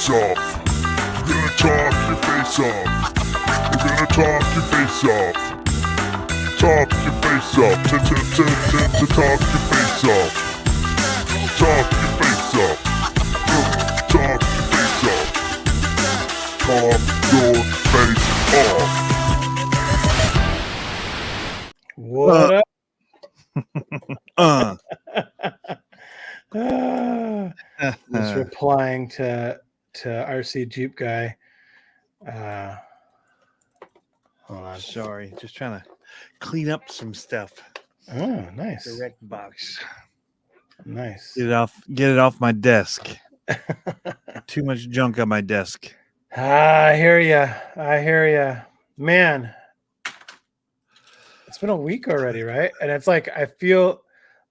face off. We're gonna talk your face off. We're gonna talk your face off. Talk your face off. Talk your face off. Talk your face off. Talk your face off. Talk your face off. What up? Just replying to RC Jeep guy. Hold on. Sorry, just trying to clean up some stuff. Oh, nice. Direct box. Nice. Get it off my desk. Too much junk on my desk. I hear ya. Man, it's been a week already, right? And it's like I feel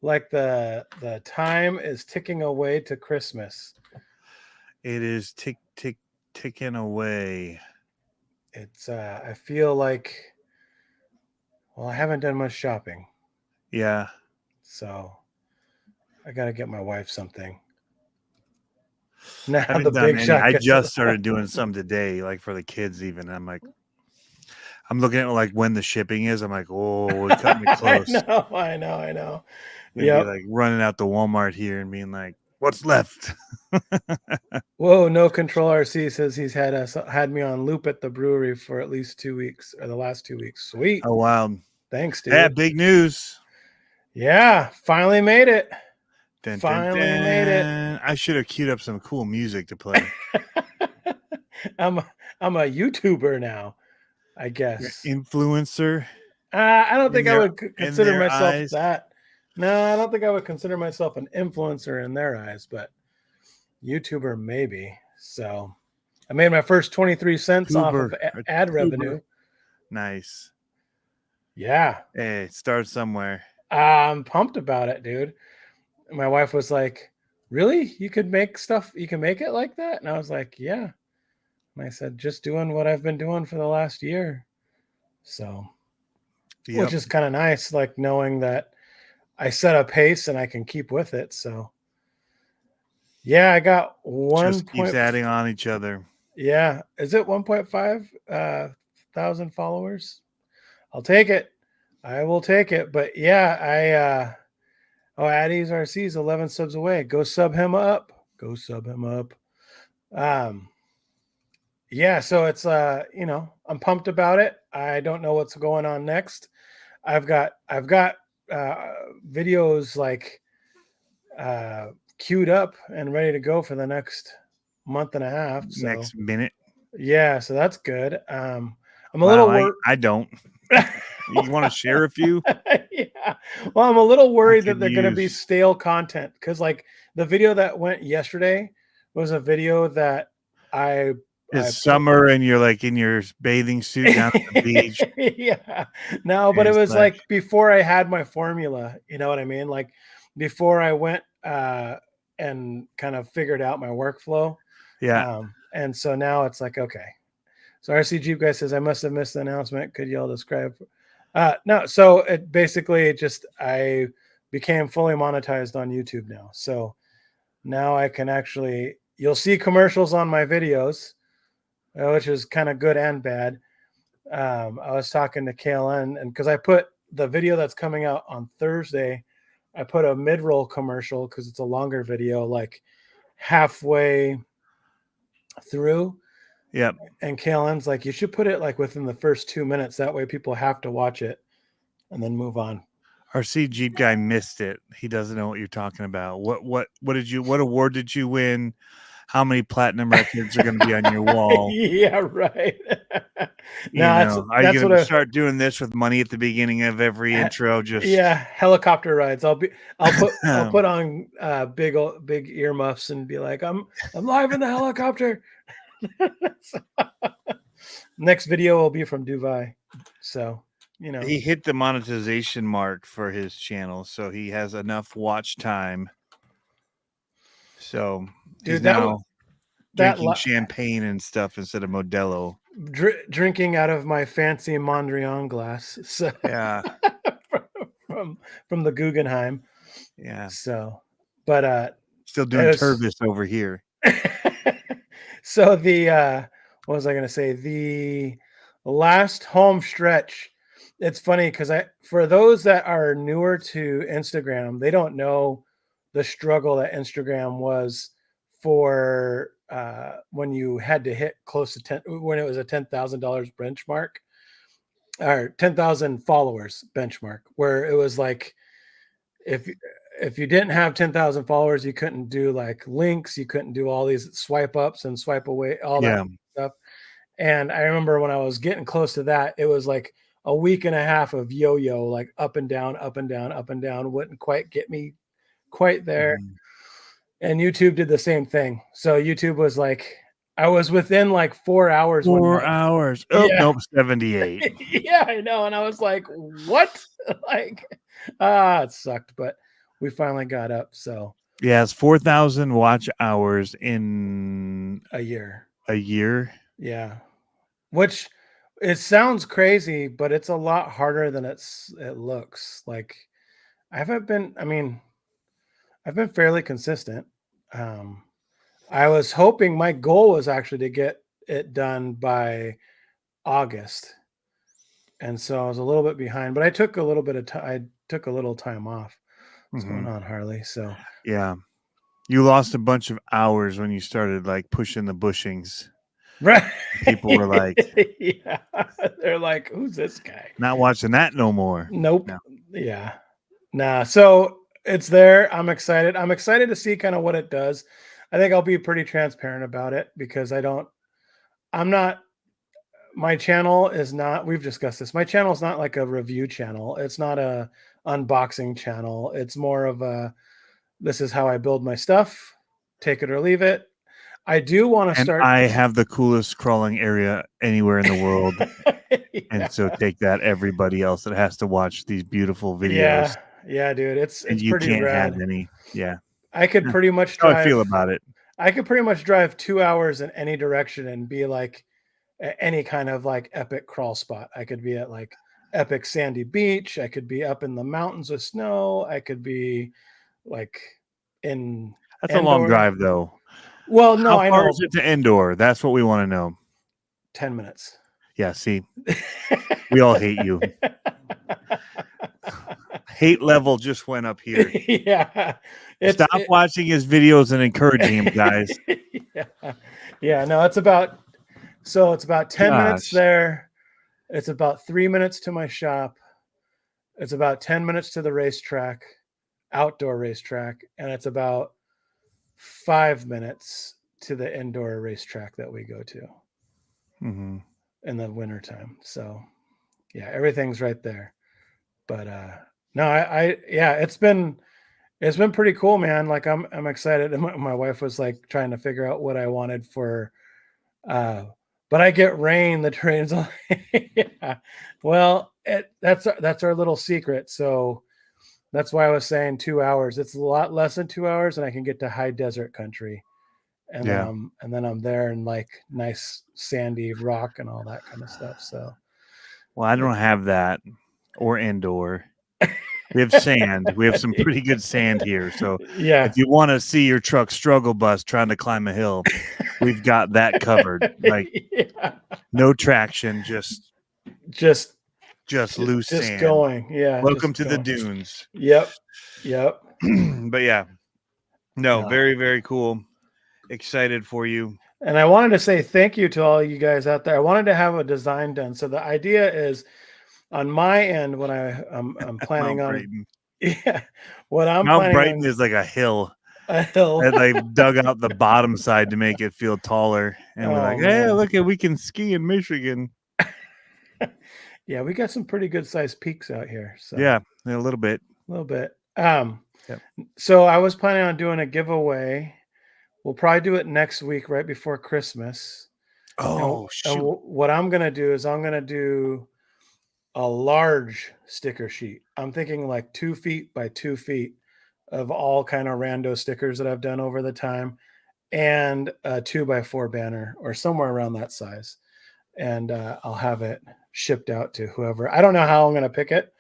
like the time is ticking away to Christmas. It is ticking away. It's I feel like, well, I haven't done much shopping. Yeah. So I got to get my wife something. Now I haven't done any. I just started doing some today, like for the kids even. I'm like, I'm looking at like when the shipping is. I'm like, oh, we're cutting it close. I know. Yeah. Like running out to Walmart here and being like, what's left? Whoa, No Control RC says he's had me on loop at the brewery for at least 2 weeks, or the last 2 weeks. Sweet. Oh, wow. Thanks, dude. Yeah, big news. Yeah, finally made it. Made it. I should have queued up some cool music to play. I'm a YouTuber now, I guess. Influencer. I don't think I would consider myself eyes. that. No, I don't think I would consider myself an influencer in their eyes, but YouTuber maybe. So I made my first 23 cents off of ad revenue. Nice. Yeah. Hey, start somewhere. I'm pumped about it, dude. My wife was like, really? You could make stuff? You can make it like that? And I was like, yeah. And I said, just doing what I've been doing for the last year. So, which is kind of nice, like knowing that I set a pace and I can keep with it. So, yeah, I got just keeps adding on each other. Yeah. Is it 1.5 thousand followers? I'll take it. I will take it. But yeah, Addie's RC's 11 subs away. Go sub him up. Yeah, so it's I'm pumped about it. I don't know what's going on next. I've got videos like queued up and ready to go for the next month and a half. So. Next minute. Yeah, so that's good. I'm a little worried. I don't. You want to share a few? Yeah. Well, I'm a little worried that they're going to be stale content because, like, the video that went yesterday was a video that it's summer and you're like in your bathing suit down at the beach. Yeah. No, but it was like before I had my formula. You know what I mean? Like before I went and kind of figured out my workflow. Yeah. And so now it's like, okay. So RC Jeep guy says, I must have missed the announcement. Could y'all describe? No. So it basically I became fully monetized on YouTube now. So now I can actually, you'll see commercials on my videos, which is kind of good and bad. I was talking to KLN and because I put the video that's coming out on Thursday, I put a mid-roll commercial because it's a longer video, like halfway through. Yep. And KLN's like, you should put it like within the first 2 minutes. That way people have to watch it and then move on. RC Jeep guy missed it. He doesn't know what you're talking about. What award did you win? How many platinum records are going to be on your wall? Yeah, right. Are you going to start doing this with money at the beginning of every intro? Just helicopter rides. I'll put on big earmuffs and be like, I'm live in the helicopter. Next video will be from Dubai. So, he hit the monetization mark for his channel, so he has enough watch time. So he's now drinking champagne and stuff instead of Modelo. Drinking out of my fancy Mondrian glass. So yeah, from the Guggenheim. Yeah. So, but still doing Turvis over here. So the what was I going to say? The last home stretch. It's funny because for those that are newer to Instagram, they don't know the struggle that Instagram was for when you had to hit close to 10 when it was a $10,000 benchmark or 10,000 followers benchmark, where it was like if if you didn't have 10,000 followers, you couldn't do like links, you couldn't do all these swipe ups and swipe away, all that Yeah. stuff. And I remember when I was getting close to that, it was like a week and a half of yo-yo, like up and down, up and down, up and down, wouldn't quite get me quite there. Mhm. And YouTube did the same thing. So YouTube was like, I was within like 4 hours one 4 night. hours. Oh, Yeah. nope, 78. Yeah, I know. And I was like, what? Like, it sucked, but we finally got up. So Yeah, it's 4,000 watch hours in a year. a year. Yeah. Which it sounds crazy, but it's a lot harder than it looks. Like I've been fairly consistent. Um, I was hoping my goal was actually to get it done by August. And so I was a little bit behind, but I took a little bit of time. I took a little time off. What's going Mhm. on, Harley? So Yeah. You lost a bunch of hours when you started like pushing the bushings. right. People were like, yeah. They're like, who's this guy? not watching that no more. Nope. No. Yeah. Nah. So it's there. I'm excited. I'm excited to see kind of what it does. I think I'll be pretty transparent about it because I'm not, my channel is not, we've discussed this. My channel is not like a review channel. It's not a unboxing channel. It's more of a, this is how I build my stuff. Take it or leave it. I do want to And start. I have the coolest crawling area anywhere in the world. yeah. And so take that, everybody else that has to watch these beautiful videos. Yeah. Yeah, dude. It's And you pretty can't rad. have any. Yeah. I could pretty much How I feel drive. about it. I could pretty much drive 2 hours in any direction and be like at any kind of like epic crawl spot. I could be at like epic sandy beach. I could be up in the mountains with snow. I could be like in That's a long Endor. drive, though. Well, no, How I far know. is it to Endor? That's what we want to know. 10 minutes. Yeah, see, we all hate you. Hate level just went up here. Yeah. Stop watching his videos and encouraging him, guys. Yeah. Yeah, no, it's about 10 minutes Gosh. there. It's about 3 minutes to my shop. It's about 10 minutes to the racetrack, outdoor racetrack, and it's about 5 minutes to the indoor racetrack that we go to Mm-hmm. in the wintertime. So yeah, everything's right there. But no, yeah, it's been pretty cool, man. Like I'm excited. And my wife was like trying to figure out what I wanted for but I get rain, the train's yeah. Well, that's our little secret. So that's why I was saying 2 hours. It's a lot less than 2 hours, and I can get to high desert country. And Yeah. then I'm there in like nice sandy rock and all that kind of stuff. So Well, I don't have that or Endor. We have sand. We have some pretty good sand here. So yeah. if you want to see your truck struggle bus trying to climb a hill, we've got that covered. Like yeah. no traction, just loose sand. Going. Yeah. Welcome to the dunes. Yep. But yeah, no, very, very cool. Excited for you. And I wanted to say thank you to all you guys out there. I wanted to have a design done. So the idea is on my end when I'm planning Mount on Brighton. yeah, what I'm Mount planning Brighton on, is like a hill. a hill. And they dug out the bottom side to make it feel taller. And we're like, hey, man. look, we can ski in Michigan. Yeah, we got some pretty good sized peaks out here. So yeah, a little bit. Yep. So I was planning on doing a giveaway. We'll probably do it next week, right before Christmas. Oh, and what I'm gonna do is I'm gonna do a large sticker sheet. I'm thinking like 2 feet by 2 feet of all kind of rando stickers that I've done over the time, and a 2x4 banner or somewhere around that size. And I'll have it shipped out to whoever. I don't know how I'm going to pick it,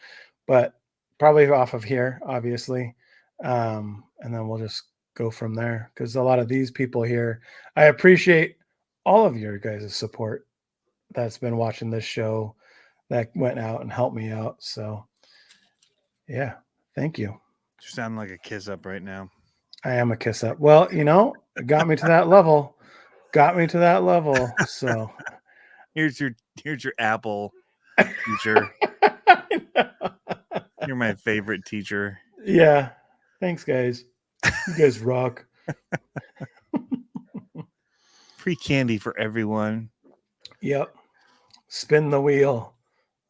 but probably off of here, obviously. And then we'll just go from there because a lot of these people here, I appreciate all of your guys' support that's been watching this show, that went out and helped me out. So, yeah, thank you. You sound like a kiss up right now. I am a kiss up. Well, it got me to that level. Got me to that level. So Here's your Apple teacher. You're my favorite teacher. Yeah. Thanks, guys. You guys rock. Free candy for everyone. Yep. Spin the wheel.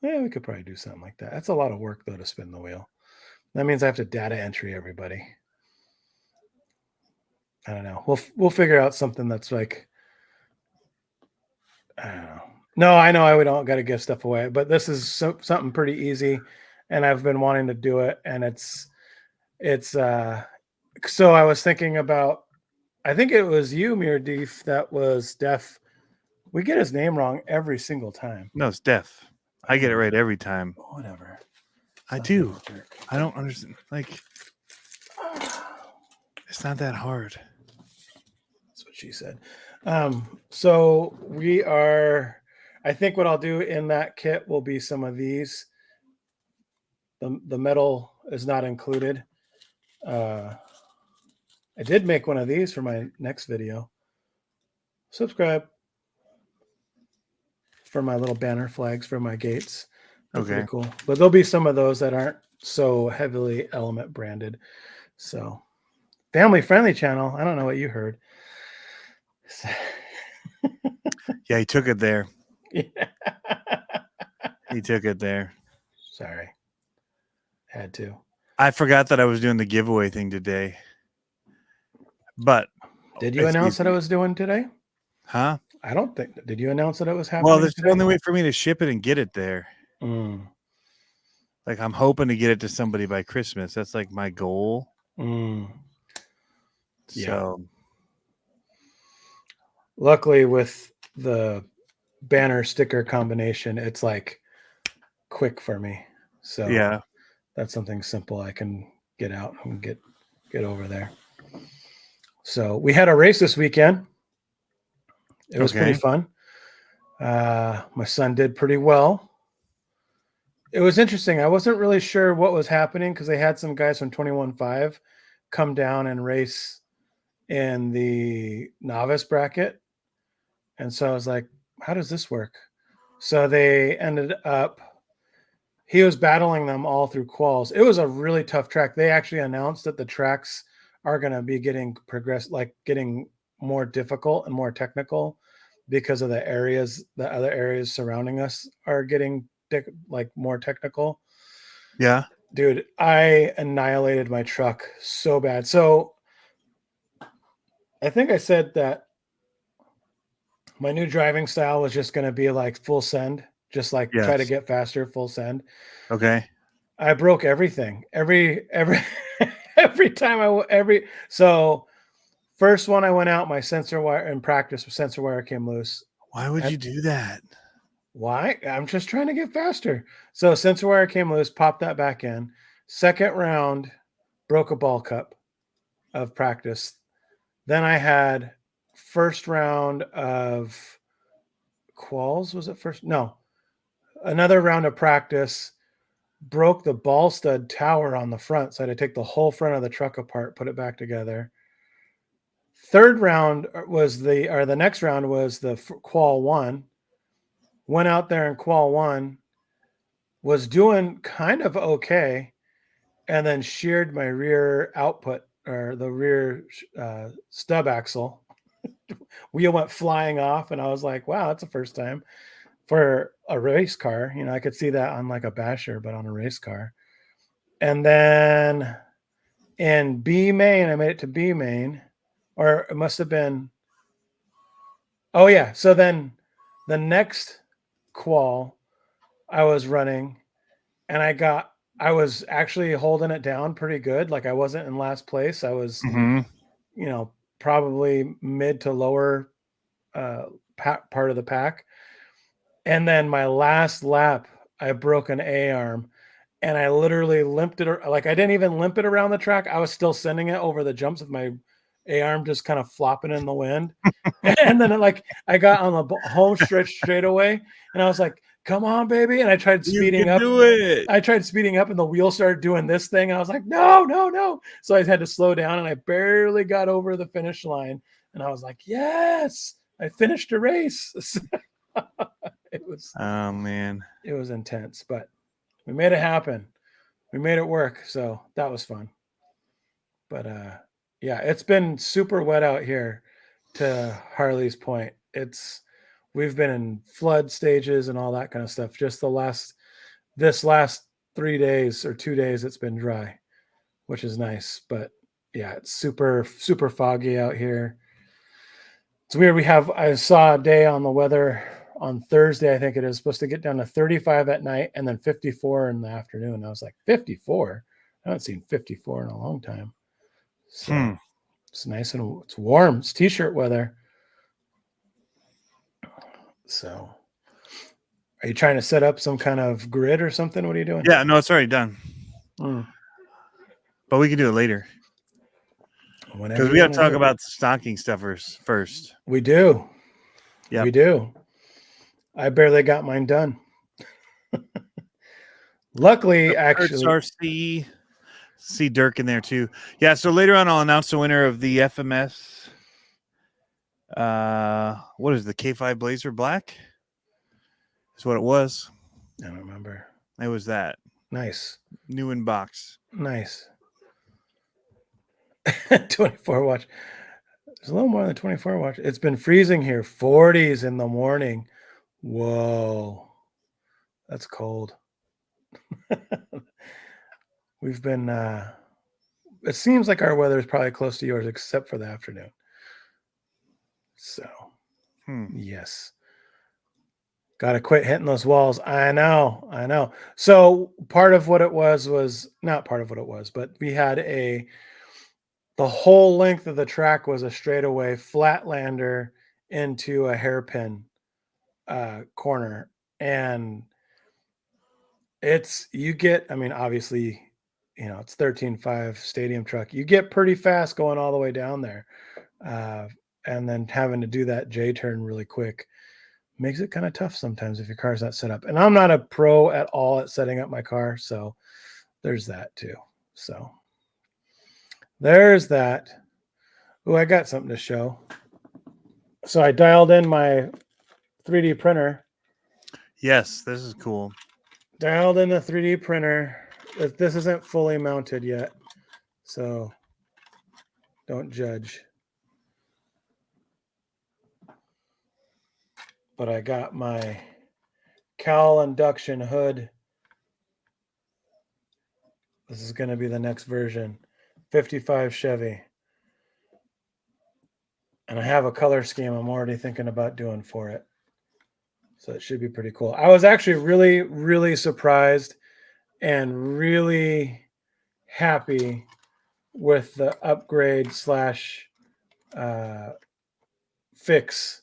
Yeah, we could probably do something like that. That's a lot of work, though, to spin the wheel. That means I have to data entry everybody. I don't know. We'll figure out something that's like, I don't know. No, I know we don't got to give stuff away, but this is something pretty easy, and I've been wanting to do it, and it's so I was thinking about, I think it was you, Mirdeef, that was Def. We get his name wrong every single time. No, it's Def. I get it right every time. Whatever. I do. I don't understand. Like, it's not that hard. That's what she said. So we are, I think what I'll do in that kit will be some of these. The metal is not included. I did make one of these for my next video. Subscribe for my little banner flags for my gates. They're pretty cool. But there'll be some of those that aren't so heavily Element branded. So family friendly channel. I don't know what you heard. Yeah, he took it there. Yeah. He took it there. Sorry. Had to. I forgot that I was doing the giveaway thing today. But did you announce that I was doing today? Huh? I don't think. Did you announce that it was happening? Well, there's today? the only way for me to ship it and get it there. Like, I'm hoping to get it to somebody by Christmas. That's like my goal. Yeah. So, luckily, with the banner sticker combination, it's like quick for me. So yeah, that's something simple I can get out and get over there. So we had a race this weekend. It was pretty fun. My son did pretty well. It was interesting. I wasn't really sure what was happening because they had some guys from 21.5 come down and race in the novice bracket. And so I was like, how does this work? So they ended up, he was battling them all through quals. It was a really tough track. They actually announced that the tracks are going to be getting getting more difficult and more technical because of the other areas surrounding us are getting more technical. Yeah. Dude, I annihilated my truck so bad. So I think I said that my new driving style was just going to be like full send, just like try to get faster, full send. Okay. I broke everything. Every time so first one I went out, my sensor wire in practice, sensor wire came loose. Why would you do that? Why? I'm just trying to get faster. So sensor wire came loose, popped that back in. Second round, broke a ball cup of practice. Then I had first round of quals. Was it first? No. Another round of practice, broke the ball stud tower on the front. So I had to take the whole front of the truck apart, put it back together. Third round was the next round was the qual 1. Went out there in qual 1, was doing kind of okay, and then sheared my rear output or the rear stub axle. Wheel went flying off, and I was like, wow, that's the first time for a race car. I could see that on like a basher, but on a race car. And then in B main, I made it to B main, or it must have been. Oh yeah. So then the next qual I was running, and I was actually holding it down pretty good. Like I wasn't in last place. I was, probably mid to lower part of the pack. And then my last lap, I broke an A-arm, and I literally limped it. Like I didn't even limp it around the track. I was still sending it over the jumps with my arm just kind of flopping in the wind. And then I got on the home stretch straight away, and I was like, come on, baby. And I tried speeding up. Do it. I tried speeding up, and the wheel started doing this thing. And I was like, no, no, no. So I had to slow down, and I barely got over the finish line. And I was like, yes, I finished a race. It was, oh man, it was intense, but we made it happen. We made it work. So that was fun. But yeah, it's been super wet out here. To Harley's point, we've been in flood stages and all that kind of stuff. Just this last 3 days or 2 days, it's been dry, which is nice. But yeah, it's super, super foggy out here. It's weird. I saw a day on the weather on Thursday, I think it is, supposed to get down to 35 at night and then 54 in the afternoon. I was like, 54? I haven't seen 54 in a long time. So it's nice and it's warm. It's t-shirt weather. So are you trying to set up some kind of grid or something? What are you doing? Yeah, no, it's already done. But we can do it later. Because we got to talk about the stocking stuffers first. We do. Yeah, we do. I barely got mine done. Luckily, actually, see Dirk in there too. Yeah, so later on I'll announce the winner of the FMS. What is the K5 Blazer Black? That's what it was. I don't remember. It was that. Nice. New in box. Nice. 24 watch. There's a little more than 24 watch. It's been freezing here. 40s in the morning. Whoa. That's cold. We've been it seems like our weather is probably close to yours except for the afternoon. So yes. Gotta quit hitting those walls. I know. So part of what it was not part of what it was, but we had the whole length of the track was a straightaway flatlander into a hairpin corner. And obviously, it's 13.5 stadium truck. You get pretty fast going all the way down there. And then having to do that J turn really quick makes it kind of tough sometimes if your car's not set up. And I'm not a pro at all at setting up my car. So there's that too. So there's that. Oh, I got something to show. So I dialed in my 3D printer. Yes, this is cool. Dialed in the 3D printer. This isn't fully mounted yet, so don't judge. But I got my cowl induction hood. This is going to be the next version. 55 Chevy. And I have a color scheme I'm already thinking about doing for it. So it should be pretty cool. I was actually really, really surprised and really happy with the upgrade / fix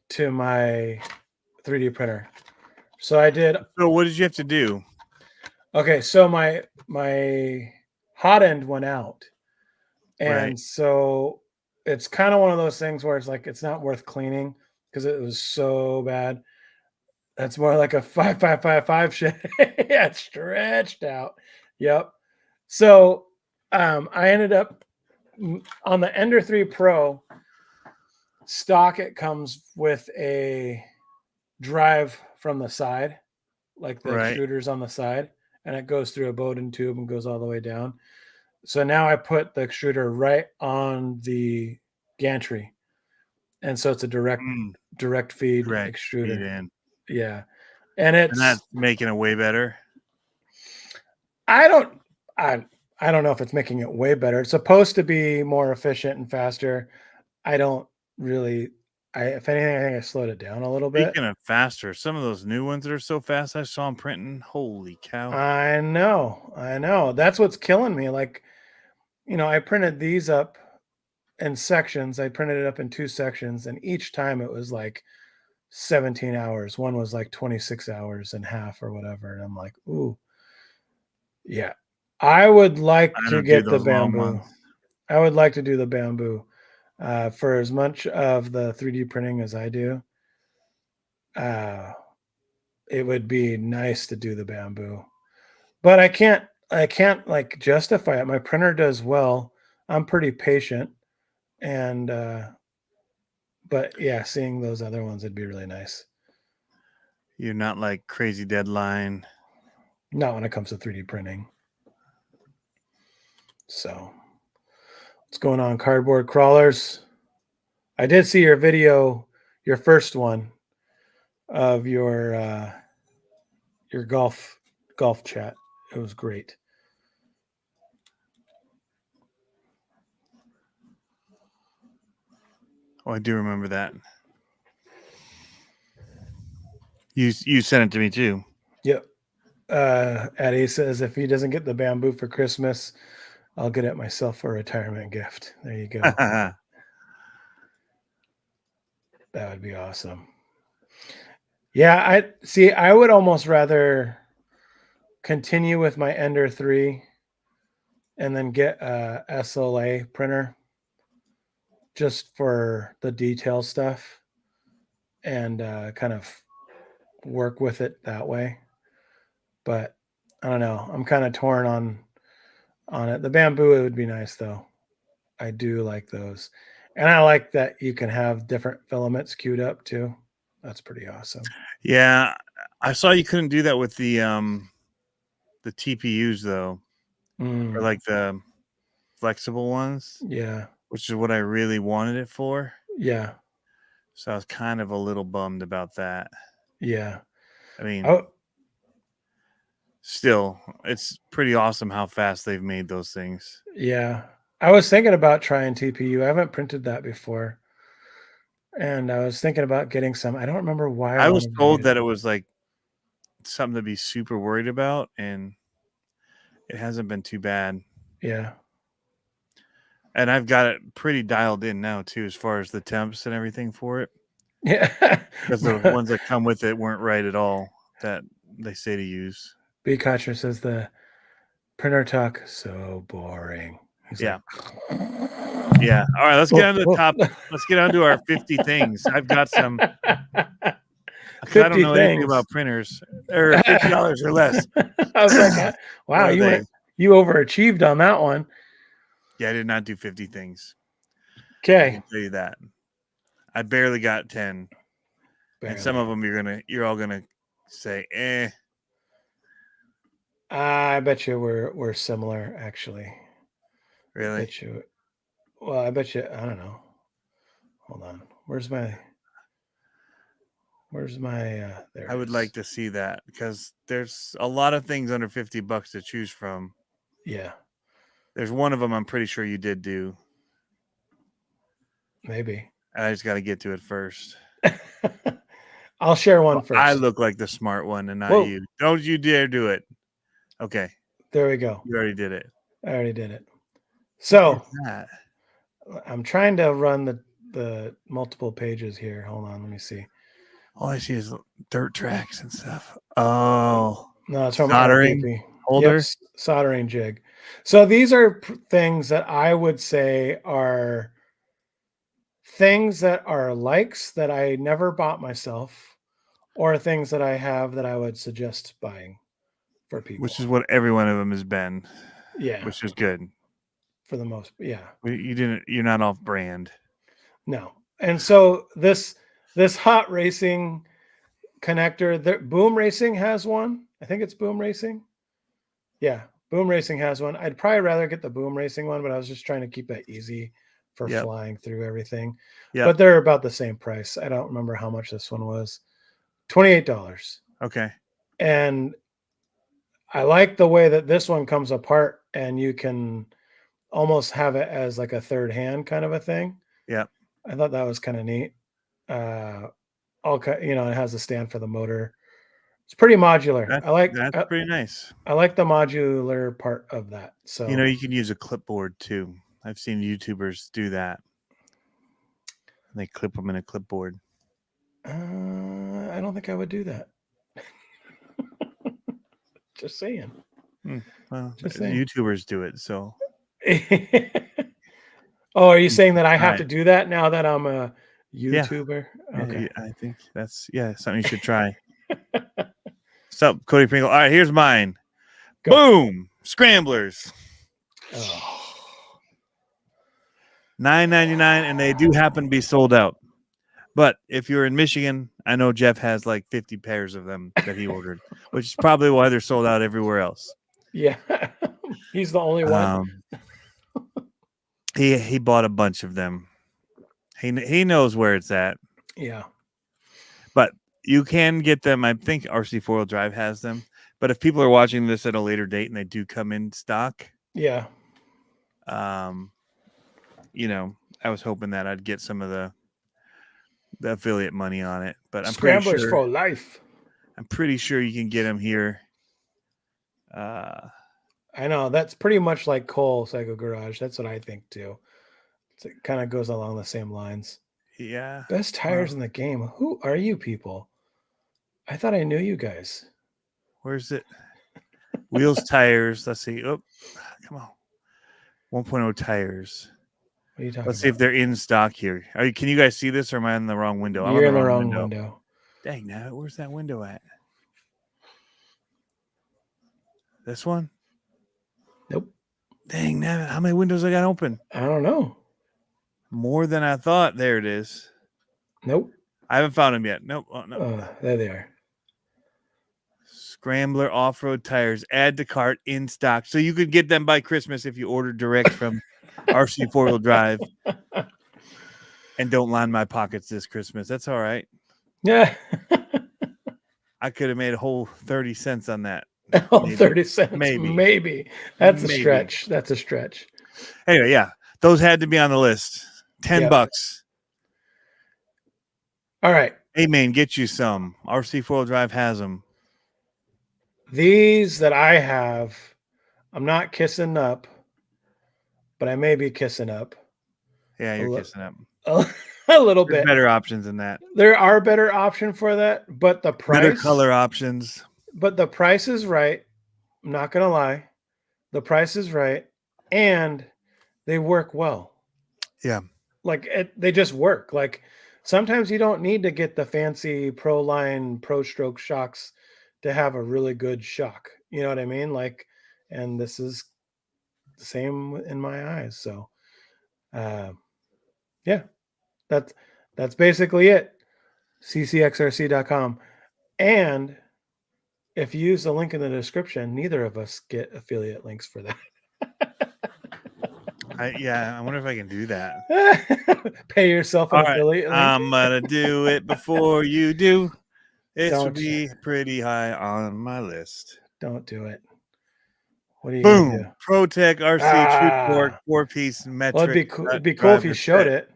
to my 3D printer. So I did. So what did you have to do? Okay, so my hot end went out. And right. So it's kind of one of those things where it's like it's not worth cleaning because it was so bad. That's more like a 5555 Chevy. Yeah, it's stretched out. Yep. So I ended up on the Ender 3 Pro stock. It comes with a drive from the side, like the extruders on the side, and it goes through a Bowden tube and goes all the way down. So now I put the extruder right on the gantry, and so it's a direct feed extruder. Feed in. Yeah, and that's making it way better. I don't know if it's making it way better. It's supposed to be more efficient and faster. I don't really. If anything, I think I slowed it down a little bit. Speaking of faster, some of those new ones that are so fast, I saw them printing. Holy cow! I know. That's what's killing me. Like, I printed these up in sections. I printed it up in 2 sections, and each time it was like 17 hours. One was like 26 hours and half or whatever. And I'm like, ooh, yeah. I would like to get the bamboo. I would like to do the bamboo. For as much of the 3D printing as I do, it would be nice to do the bamboo, but I can't like justify it. My printer does well. I'm pretty patient, and but yeah, seeing those other ones would be really nice. You're not like crazy deadline. Not when it comes to 3D printing. So what's going on, cardboard crawlers? I did see your video, your first one of your golf chat. It was great. Oh, I do remember that. You sent it to me too. Yep. Eddie says if he doesn't get the bamboo for Christmas, I'll get it myself for a retirement gift. There you go. That would be awesome. Yeah, I would almost rather continue with my Ender 3 and then get a SLA printer just for the detail stuff and kind of work with it that way. But I don't know. I'm kind of torn on it. The bamboo, it would be nice though. I do like those. And I like that you can have different filaments queued up too. That's pretty awesome. Yeah, I saw you couldn't do that with the TPUs though, or like the flexible ones. Yeah. Which is what I really wanted it for. Yeah. So I was kind of a little bummed about that. Yeah. I mean, still, it's pretty awesome how fast they've made those things. Yeah. I was thinking about trying TPU. I haven't printed that before. And I was thinking about getting some. I don't remember why. I was told that it was like something to be super worried about, and it hasn't been too bad. Yeah. And I've got it pretty dialed in now too, as far as the temps and everything for it. Yeah. Because the ones that come with it weren't right at all that they say to use. B. Kotcher says the printer talk so boring. He's yeah. Like, yeah. All right, let's get on to the top. Let's get on to our 50 things. I've got some. I don't know anything about printers. Or $50 or less. I was like, wow, you overachieved on that one. Yeah, I did not do 50 things. Okay. I can tell you that. I barely got 10. Barely. And some of them you're all gonna say, eh. I bet you we're similar, actually. Really? I bet you, I don't know. Hold on. Where's my there? I would like to see that because there's a lot of things under $50 to choose from. Yeah. There's one of them I'm pretty sure you did do. Maybe. I just got to get to it first. I'll share one first. I look like the smart one and not you. Don't you dare do it. Okay. There we go. You already did it. I already did it. So I'm trying to run the multiple pages here. Hold on. Let me see. All I see is dirt tracks and stuff. Oh. No, it's from soldering holder. Yep, soldering jig. So these are things that I would say are things that are likes that I never bought myself, or things that I have that I would suggest buying for people. Which is what every one of them has been. Yeah. Which is good. For the most, yeah. You're not off brand. No. And so this hot racing connector, Boom Racing has one. I think it's Boom Racing. Yeah, Boom Racing has one. I'd probably rather get the Boom Racing one, but I was just trying to keep that easy for flying through everything. Yeah. But they're about the same price. I don't remember how much this one was. $28. Okay. And I like the way that this one comes apart and you can almost have it as like a third hand kind of a thing. Yeah. I thought that was kind of neat. It has a stand for the motor. It's pretty modular. That's pretty nice. I like the modular part of that. So you can use a clipboard too. I've seen YouTubers do that. They clip them in a clipboard. I don't think I would do that. Just saying. Well, just saying. YouTubers do it, so. Oh, are you saying that I have Right. to do that now that I'm a Yeah. YouTuber? Yeah, Okay. I think that's something you should try. So, Cody Pringle. All right, here's mine. Go. Boom! Scramblers. Oh. $9.99, and they do happen to be sold out. But if you're in Michigan, I know Jeff has like 50 pairs of them that he ordered, which is probably why they're sold out everywhere else. Yeah. He's the only one. He bought a bunch of them. He knows where it's at. Yeah. But you can get them. I think RC 4-wheel drive has them. But if people are watching this at a later date and they do come in stock, yeah. You know, I was hoping that I'd get some of the affiliate money on it. But I'm Scramblers pretty sure for life. I'm pretty sure you can get them here. I know that's pretty much like Cole Psycho Garage. That's what I think too. It kind of goes along the same lines. Yeah. Best tires in the game. Who are you people? I thought I knew you guys. Where's it? Wheels, tires. Let's see. Oh, come on. 1.0 tires. What are you talking Let's see if they're in stock here. Can you guys see this, or am I in the wrong window? You're in the wrong window. Dang, now where's that window at? This one? Nope. Dang, now how many windows I got open? I don't know. More than I thought. There it is. Nope. I haven't found them yet. Nope. Oh, no. There they are. Scrambler off-road tires. Add to cart in stock. So you could get them by Christmas if you order direct from RC 4-wheel drive. And don't line my pockets this Christmas. That's all right. Yeah. I could have made a whole 30 cents on that. Oh, 30 cents. Maybe. That's a stretch. That's a stretch. Anyway, yeah. Those had to be on the list. $10. All right. Hey, man, get you some. RC 4-wheel drive has them. These that I have, I'm not kissing up, but I may be kissing up. Yeah, you're kissing up. A little bit. Better options than that. There are better options for that, but the price. Better color options. But the price is right. I'm not going to lie. The price is right. And they work well. Yeah. Like they just work. Like sometimes you don't need to get the fancy Pro Line Pro Stroke shocks to have a really good shock. You know what I mean? Like, and this is the same in my eyes. So, yeah, that's basically it. ccxrc.com. And if you use the link in the description, neither of us get affiliate links for that. I wonder if I can do that. Pay yourself an affiliate link. I'm gonna do it before you do. It should be pretty high on my list. Don't do it. What are you Boom! gonna do? ProTech RC 4-piece metric. Well, it'd be cool if you showed it.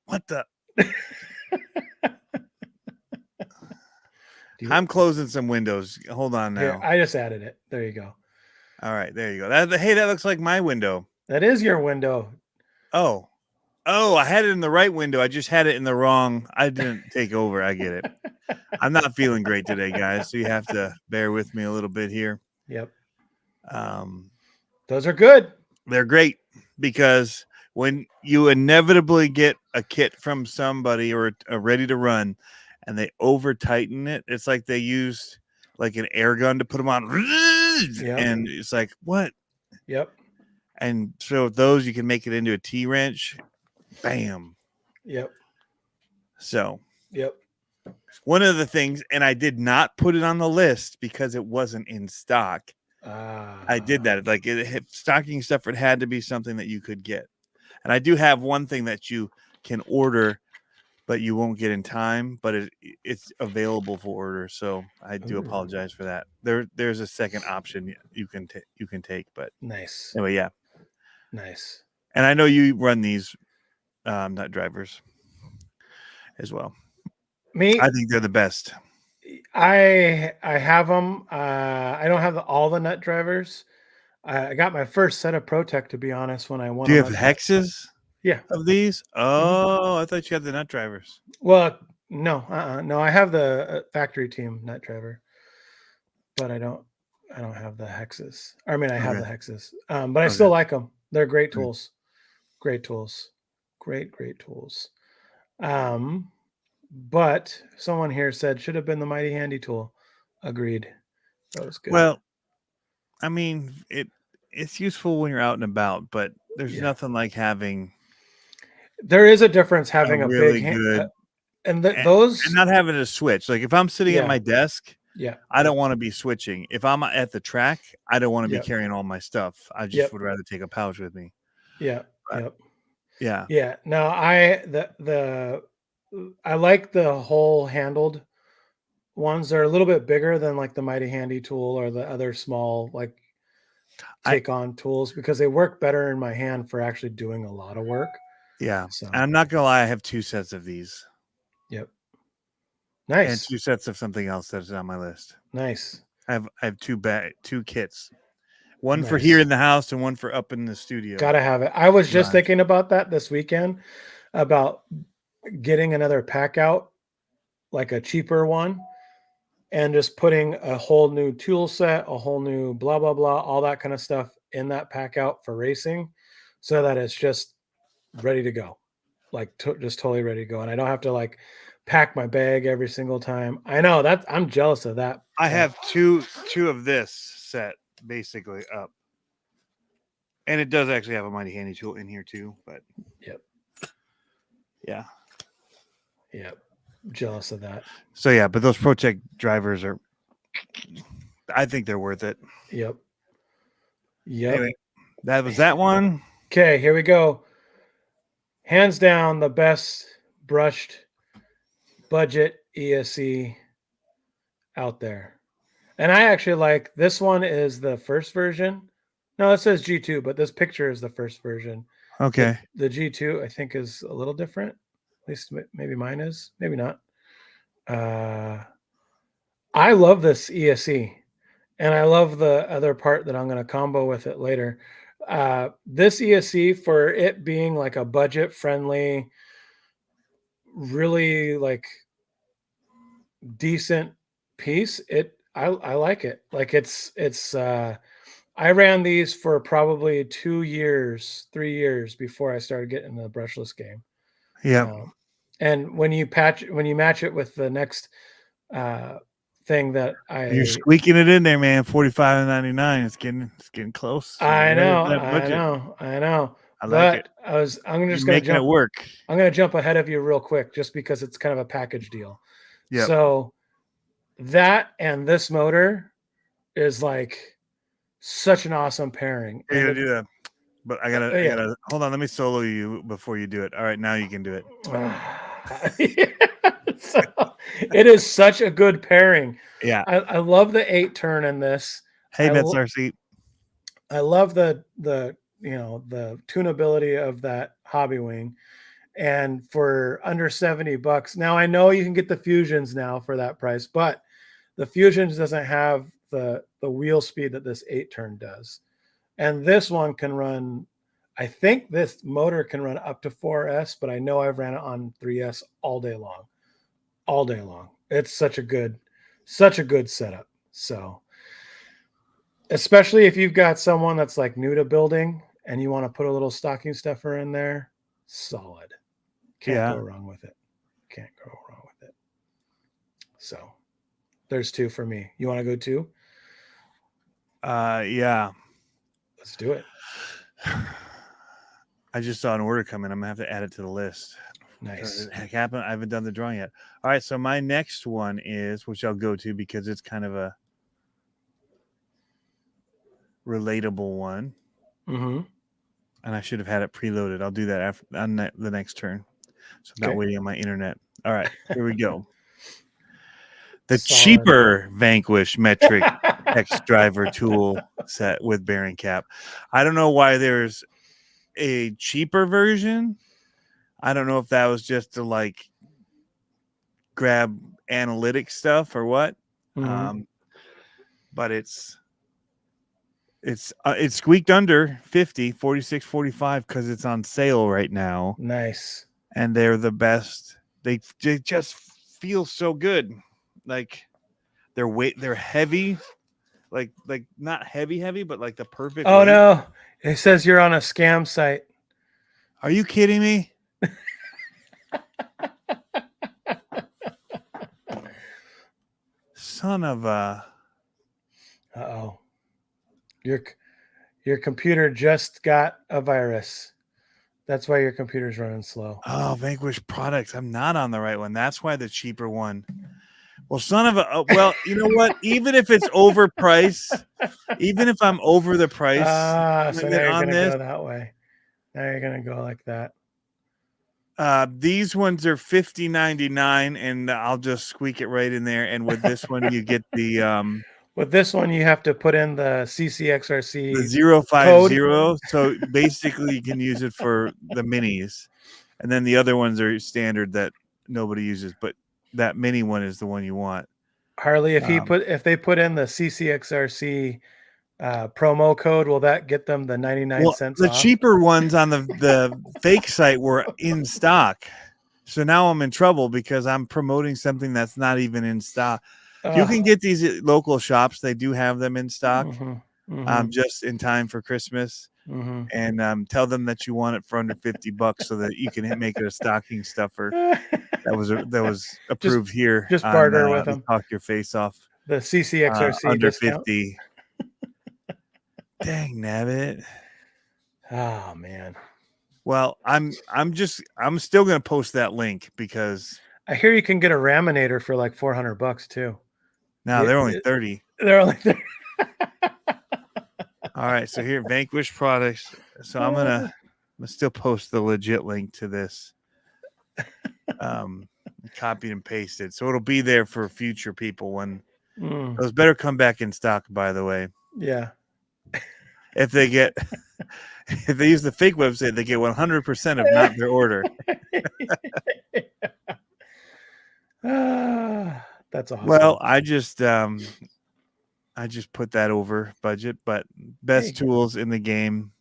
What the? I'm closing some windows. Hold on now. Here, I just added it. There you go. All right, there you go. Hey, that looks like my window. That is your window. Oh, I had it in the right window. I just had it in the wrong. I didn't take over. I get it. I'm not feeling great today, guys. So you have to bear with me a little bit here. Yep. Those are good. They're great because when you inevitably get a kit from somebody or a ready to run and they over tighten it, it's like they used like an air gun to put them on. Yep. And it's like, what? Yep. And so those you can make it into a T-wrench. Bam. Yep. So. Yep. One of the things, and I did not put it on the list because it wasn't in stock. I did that. Like stocking stuff, it had to be something that you could get. And I do have one thing that you can order, but you won't get in time, but it's available for order. So I do apologize for that. There's a second option you can take, but nice. Anyway, yeah. Nice. And I know you run these nut drivers as well. Me, I think they're the best. I have them. I don't have all the nut drivers. I got my first set of ProTech, to be honest, when I won. Do you have hexes? Yeah. Of these? Oh, I thought you had the nut drivers. Well, no, no. I have the factory team nut driver, but I don't have the hexes. I mean, I have the hexes, but I still like them. They're great tools. Great tools. Great tools. But someone here said should have been the mighty handy tool. Agreed. That was good. Well, I mean, it's useful when you're out and about, but there's nothing like having. There is a difference having a really big hand, good and and not having to switch. Like if I'm sitting at my desk, yeah, I don't want to be switching. If I'm at the track, I don't want to be carrying all my stuff. I just would rather take a pouch with me. Yeah. But, yeah. Yeah. No, I like the whole handled ones. They're a little bit bigger than like the mighty handy tool or the other small like take on tools because they work better in my hand for actually doing a lot of work. Yeah. So And I'm not gonna lie, I have 2 sets of these. Yep. And Nice. 2 sets of something else that's on my list. Nice. I have 2 kits. One for here in the house and one for up in the studio. Gotta have it. I was just thinking about that this weekend about getting another pack out, like a cheaper one, and just putting a whole new tool set, a whole new blah, blah, blah, all that kind of stuff in that pack out for racing so that it's just ready to go. Like just totally ready to go. And I don't have to like pack my bag every single time. I know that I'm jealous of that. I have two of this set basically up. And it does actually have a mighty handy tool in here too, but yeah. Jealous of that. So yeah, but those ProTech drivers are, I think they're worth it. Yep. Anyway, that was that one. Okay, here we go. Hands down, the best brushed budget ESC out there. And I actually like this one is the first version. No, it says G2, but this picture is the first version. Okay. The G2, I think, is a little different. At least maybe mine is. Maybe not. I love this ESC. And I love the other part that I'm going to combo with it later. This ESC, for it being like a budget-friendly, really like decent piece, I like it. Like it's I ran these for probably 2 years, 3 years before I started getting the brushless game. Yeah. And when you match it with the next thing that you're squeaking it in there, man. $45.99. It's getting close. I know. I like it. I'm just going to jump. Work. I'm going to jump ahead of you real quick, just because it's kind of a package deal. Yeah. So that and this motor is like such an awesome pairing. You're gonna do that, but I gotta hold on. Let me solo you before you do it. All right, now you can do it. So, it is such a good pairing. Yeah, I love the 8-turn in this. Hey, Bets RC. I love the tunability of that hobby wing, and for under $70. Now I know you can get the Fusions now for that price, but the Fusions doesn't have the wheel speed that this 8-turn does, and this one can run. I think this motor can run up to 4S, but I know I've ran it on 3S all day long. It's such a good setup. So, especially if you've got someone that's like new to building and you want to put a little stocking stuffer in there, solid. Can't go wrong with it. So, there's 2 for me. You want to go 2? Yeah. Let's do it. I just saw an order come in. I'm gonna have to add it to the list. Nice. Heck happened. I haven't done the drawing yet. All right, so my next one is, which I'll go to because it's kind of a relatable one. Mm-hmm. And I should have had it preloaded. I'll do that on the next turn. So I'm not waiting on my internet. All right, here we go. The cheaper Vanquish metric X driver tool set with bearing cap. I don't know why there's a cheaper version. I don't know if that was just to like grab analytic stuff or what. Mm-hmm. But it's squeaked under 50, 46.45 because it's on sale right now. Nice. And they're the best. They just feel so good. Like they're heavy, like not heavy, but like the perfect. Oh weight. No, it says you're on a scam site. Are you kidding me? Son of a. Uh-oh. Your computer just got a virus. That's why your computer's running slow. Oh, Vanquish products. I'm not on the right one. That's why the cheaper one. Well, son of a. Well, you know what? Even if it's overpriced, even if I'm over the price So now you're on gonna this, go that way. Now you're gonna go like that. these ones are $50.99, and I'll just squeak it right in there. And with this one, you get the With this one, you have to put in the CCXRC the 050. code. So basically, you can use it for the minis, and then the other ones are standard that nobody uses. But that mini one is the one you want. Harley, if they put in the CCXRC promo code, will that get them the 99 cents the off? cheaper ones on the fake site were in stock, so now I'm in trouble because I'm promoting something that's not even in stock. You can get these at local shops; they do have them in stock, just in time for Christmas. And tell them that you want it for under $50 so that you can make it a stocking stuffer. That was approved here. Just barter with them. Talk your face off. The CCXRC under discount. 50. Dang nabbit. Oh man. Well, I'm still gonna post that link because I hear you can get a Raminator for like $400 too. No, they're only 30. They're only 30. All right, so here, Vanquish products. So I'm gonna still post the legit link to this. Copied and pasted, so it'll be there for future people when those better come back in stock. By the way, yeah. If they use the fake website, they get 100% of not their order. That's awesome. Well, I just put that over budget, but best tools in the game.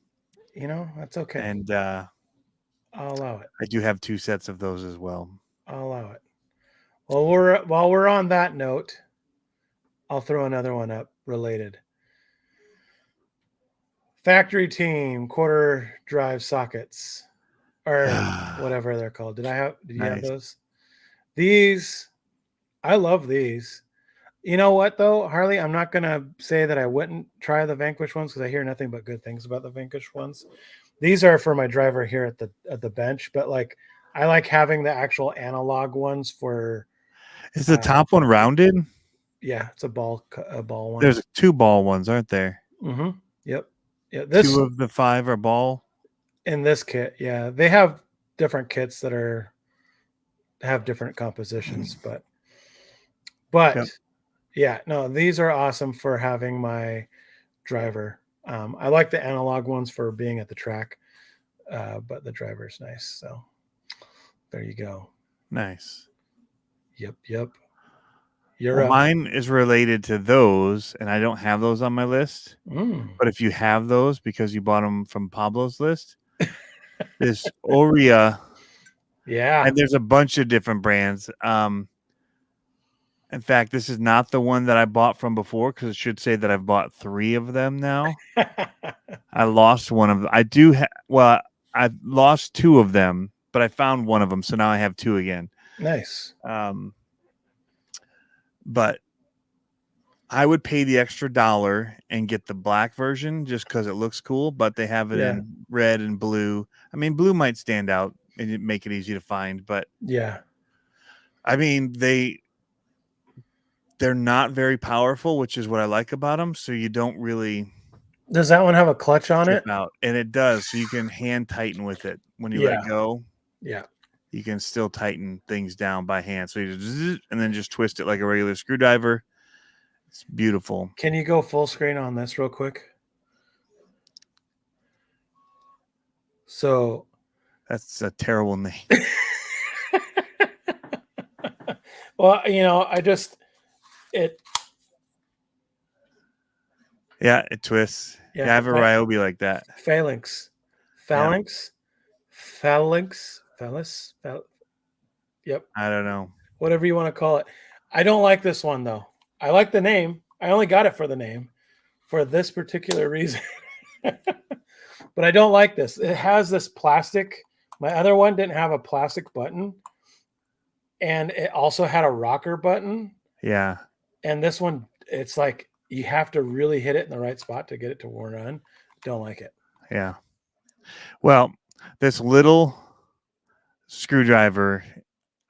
That's okay. And I'll allow it. I do have 2 sets of those as well. I'll allow it. Well, while we're on that note, I'll throw another one up related. Factory Team quarter drive sockets, or whatever they're called. Did you have those? These, I love these. You know what though, Harley? I'm not gonna say that I wouldn't try the Vanquish ones because I hear nothing but good things about the Vanquish ones. These are for my driver here at the bench, but like I like having the actual analog ones for. Is the top one rounded? Yeah, it's a ball one. There's 2 ball ones, aren't there? Mm-hmm. Yep. Yeah, 2 of the 5 are ball in this kit. Yeah, they have different kits that have different compositions, but yep. Yeah, no, these are awesome for having my driver. I like the analog ones for being at the track, but the driver's nice. So there you go. Nice. Yep. Mine is related to those, and I don't have those on my list. But if you have those because you bought them from Pablo's list, this Oria. Yeah. And there's a bunch of different brands. In fact, this is not the one that I bought from before because it should say that I've bought 3 of them now. I lost one of them. I do I lost 2 of them, but I found one of them, so now I have 2 again. Nice. But I would pay the extra $1 and get the black version just because it looks cool, but they have it in red and blue. I mean, blue might stand out and make it easy to find, but yeah. I mean, they're not very powerful, which is what I like about them. So you don't really. Does that one have a clutch on it? Out, and it does. So you can hand tighten with it when you let go. Yeah. You can still tighten things down by hand. So you just, and then just twist it like a regular screwdriver. It's beautiful. Can you go full screen on this real quick? So that's a terrible name. Well, it twists. Yeah, I have a Ryobi like that. Phalanx. Yep. I don't know. Whatever you want to call it. I don't like this one though. I like the name. I only got it for the name for this particular reason. But I don't like this. It has this plastic My other one didn't have a plastic button, and it also had a rocker button. Yeah. And this one, it's like you have to really hit it in the right spot to get it to run. Don't like it. Yeah. Well, this little screwdriver,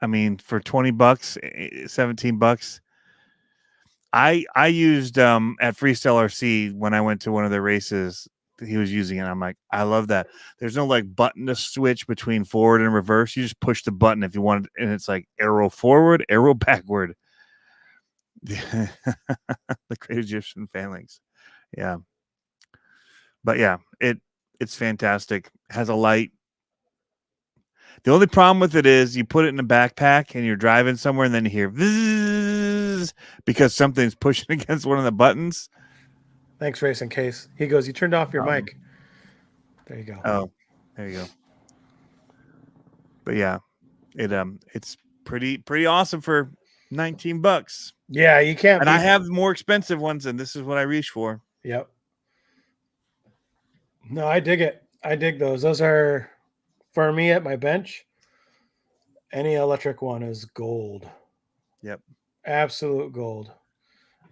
I mean, for $20, $17, I used at Freestyle RC when I went to one of the races. He was using it. I'm like, I love that. There's no like button to switch between forward and reverse. You just push the button if you want it, and it's like arrow forward, arrow backward. The Great Egyptian Phalanx. Yeah. But yeah, it's fantastic. Has a light. The only problem with it is you put it in a backpack and you're driving somewhere and then you hear vzz because something's pushing against one of the buttons. Thanks, Racing Case. He goes, you turned off your mic. There you go. Oh, there you go. But yeah, it's pretty awesome for $19. Yeah, you can't. And I have more expensive ones, and this is what I reach for. Yep. No, I dig it. I dig those. Those are, for me at my bench, any electric one is gold. Yep. Absolute gold.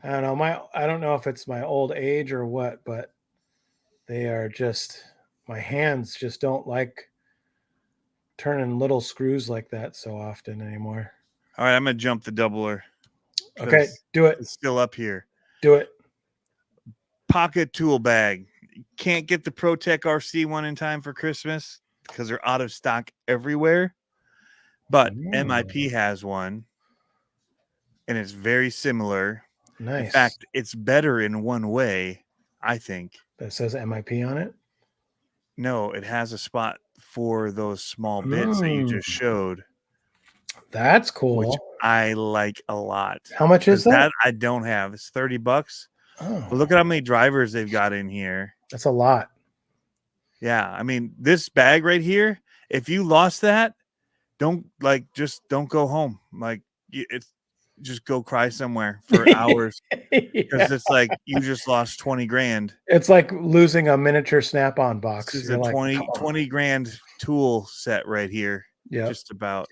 I don't know. I don't know if it's my old age or what, but they are just, my hands just don't like turning little screws like that so often anymore. All right, I'm gonna jump the doubler. Okay, do it. It's still up here. Do it. Pocket tool bag. Can't get the ProTech RC one in time for Christmas because they're out of stock everywhere. But MIP has one, and it's very similar. Nice. In fact, it's better in one way, I think. That says MIP on it? No, it has a spot for those small bits that you just showed. That's cool. Which I like a lot. How much is that? I don't have. It's $30. Oh. But look at how many drivers they've got in here. That's a lot. Yeah, I mean, this bag right here, if you lost that, don't go home. Like, it's just go cry somewhere for hours because it's like you just lost 20 grand. It's like losing a miniature Snap-on box. This is a 20 grand tool set right here. Yeah, just about.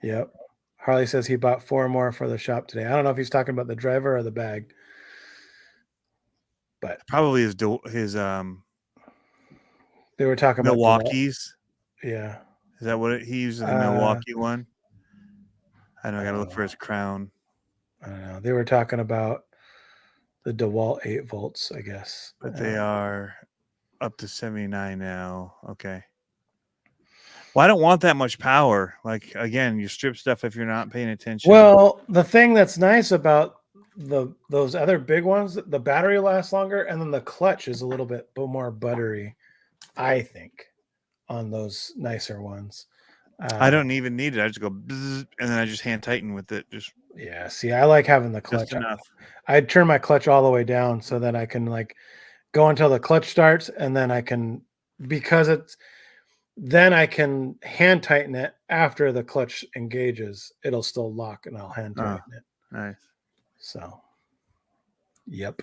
Yep. Harley says he bought 4 more for the shop today. I don't know if he's talking about the driver or the bag, but probably his they were talking about Milwaukee's. Yeah. Is that what he uses? The Milwaukee one? I know. I got to look for his crown. I don't know. They were talking about the DeWalt 8 volts, I guess. But they are up to 79 now. Okay. Well, I don't want that much power. Like, again, you strip stuff if you're not paying attention. Well, the thing that's nice about those other big ones, the battery lasts longer, and then the clutch is a little bit more buttery, I think, on those nicer ones. I don't even need it. I just go bzz, and then I just hand tighten with it. Yeah. See, I like having the clutch. I'd turn my clutch all the way down so that I can like go until the clutch starts, and then I can, because then I can hand tighten it after the clutch engages. It'll still lock, and I'll hand tighten it. Nice. So, yep.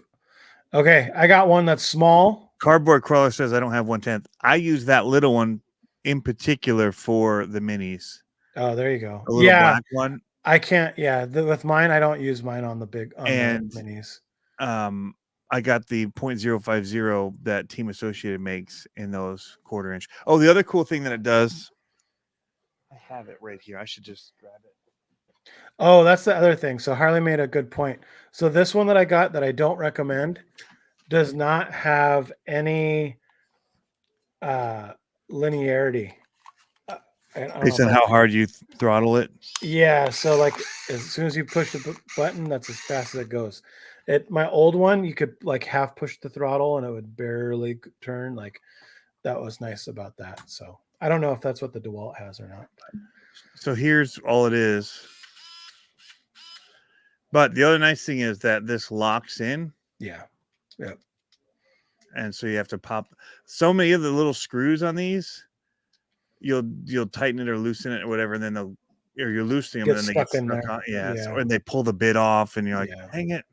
Okay, I got one that's small. Cardboard Crawler says I don't have 1/10. I use that little one in particular for the minis. Oh, there you go. A little black one. I can't. Yeah, with mine, I don't use mine on the big the minis. I got the .050 that Team Associated makes in those 1/4 inch. Oh, the other cool thing that it does, I have it right here. I should just grab it. Oh, that's the other thing. So Harley made a good point. So this one that I got that I don't recommend does not have any linearity. Based on how hard you throttle it? Yeah. So like as soon as you push the button, that's as fast as it goes. My old one, you could like half push the throttle and it would barely turn. Like that was nice about that. So I don't know if that's what the DeWalt has or not. But. So here's all it is. But the other nice thing is that this locks in. Yeah. Yep. And so you have to pop so many of the little screws on these. You'll tighten it or loosen it or whatever, and then you're loosening them and then they get stuck on. Yeah. Or they pull the bit off and you're like, hang it.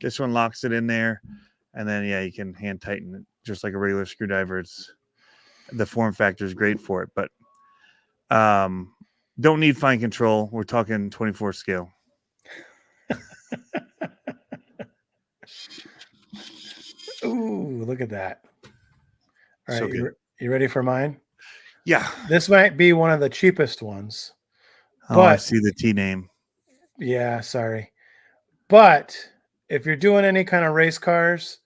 This one locks it in there, and then you can hand tighten it just like a regular screwdriver. The form factor is great for it, but Don't need fine control. We're talking 24 scale. Ooh, look at that. All So right, good. you ready for mine? Yeah. This might be one of the cheapest ones. Oh, I But see the T name. yeah, sorry. But if you're doing any kind of race cars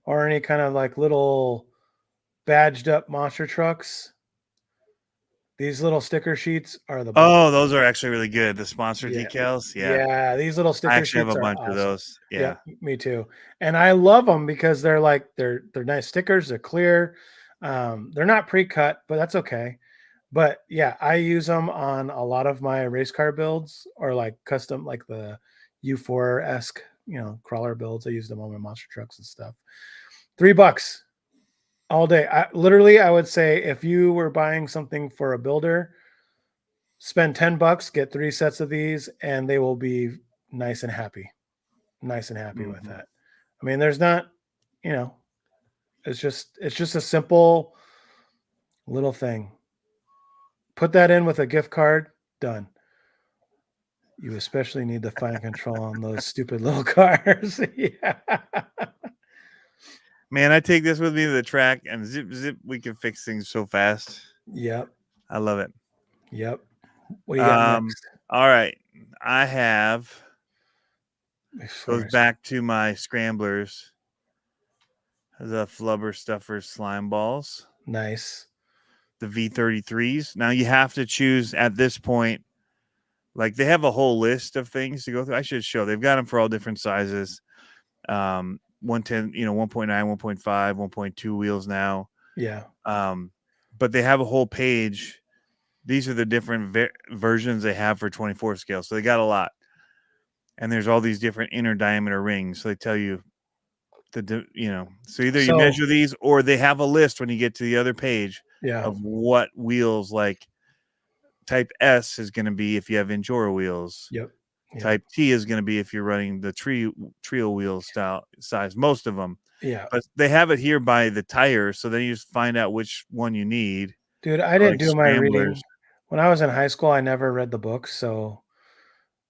or any kind of like little badged up monster trucks, these little sticker sheets are the bomb. Oh, those are actually really good. The sponsor Yeah. decals. Yeah. Yeah, these little I sticker actually have sheets a are bunch of awesome. those. Yeah. Yep, me too. And I love them because they're like they're nice stickers. They're clear. They're not pre-cut, but that's okay. But yeah, I use them on a lot of my race car builds or like custom, like the U4 esque, crawler builds. I use them on my monster trucks and stuff. $3 all day. I would say if you were buying something for a builder, spend $10, get 3 sets of these, and they will be nice and happy. Nice and happy with that. I mean, there's not, it's just a simple little thing. Put that in with a gift card, done. You especially need to find control on those stupid little cars. Yeah. Man, I take this with me to the track and zip, zip. We can fix things so fast. Yep. I love it. Yep. What do you got next? All right. I have Before goes back to my scramblers. The Flubber Stuffer slime balls. Nice. The V33s. Now you have to choose at this point. Like they have a whole list of things to go through. I should show. They've got them for all different sizes. 110, 1.9, 1.5, 1.2 wheels now. Yeah. But they have a whole page. These are the different versions they have for 24 scale. So they got a lot. And there's all these different inner diameter rings. So they tell you so either you measure these or they have a list when you get to the other page of what wheels, like type S is going to be if you have Enduro wheels. Yep. Type T is going to be if you're running the trio wheel style size, most of them. Yeah. But they have it here by the tire. So then you just find out which one you need. Dude, I didn't do my reading. When I was in high school, I never read the books. So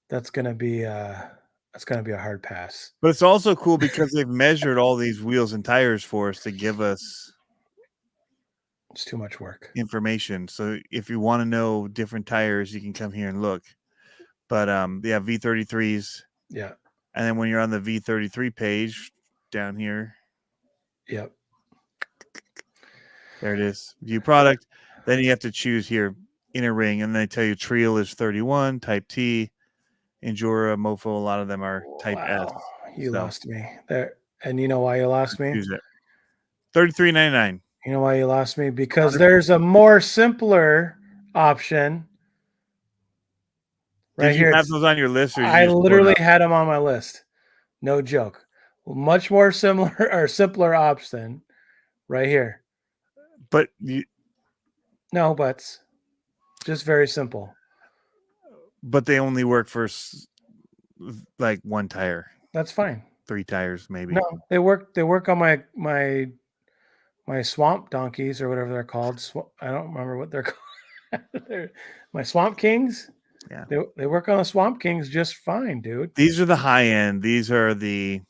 that's going to be a hard pass. But it's also cool because they've measured all these wheels and tires for us to give us. It's too much work. Information. So if you want to know different tires, you can come here and look. But they have V33s. Yeah. And then when you're on the V33 page down here. Yep. There it is. View product. Then you have to choose here inner ring. And they tell you Trial is 31, type T, Endura, Mofo. A lot of them are type S. You lost me there. And you know why you lost me? Choose it. $33.99. You know why you lost me? Because there's a more simpler option. Right here. Did you have those on your list? Or I literally had them on my list. No joke. Much more similar or simpler option right here. But no buts. Just very simple. But they only work for like one tire. That's fine. 3 tires, maybe. No, they work on my swamp donkeys or whatever they're called. I don't remember what they're called. My Swamp Kings. Yeah. They work on the Swamp Kings just fine, dude. These are the high end. These are the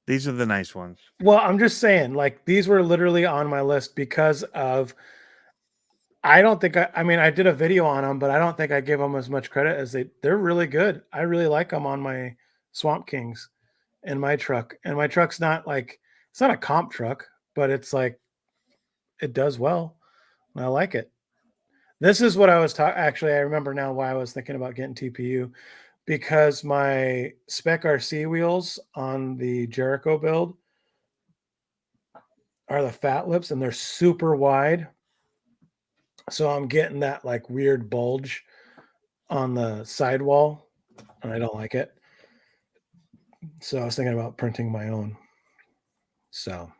nice ones. Well, I'm just saying, like, these were literally on my list because of I don't think I mean, I did a video on them, but I don't think I gave them as much credit as they're really good. I really like them on my Swamp Kings in my truck. And my truck's not like, it's not a comp truck, but it's like, it does well. And I like it. This is what I was actually, I remember now why I was thinking about getting TPU, because my Spec RC wheels on the Jericho build are the fat lips and they're super wide. So I'm getting that like weird bulge on the sidewall and I don't like it. So I was thinking about printing my own. So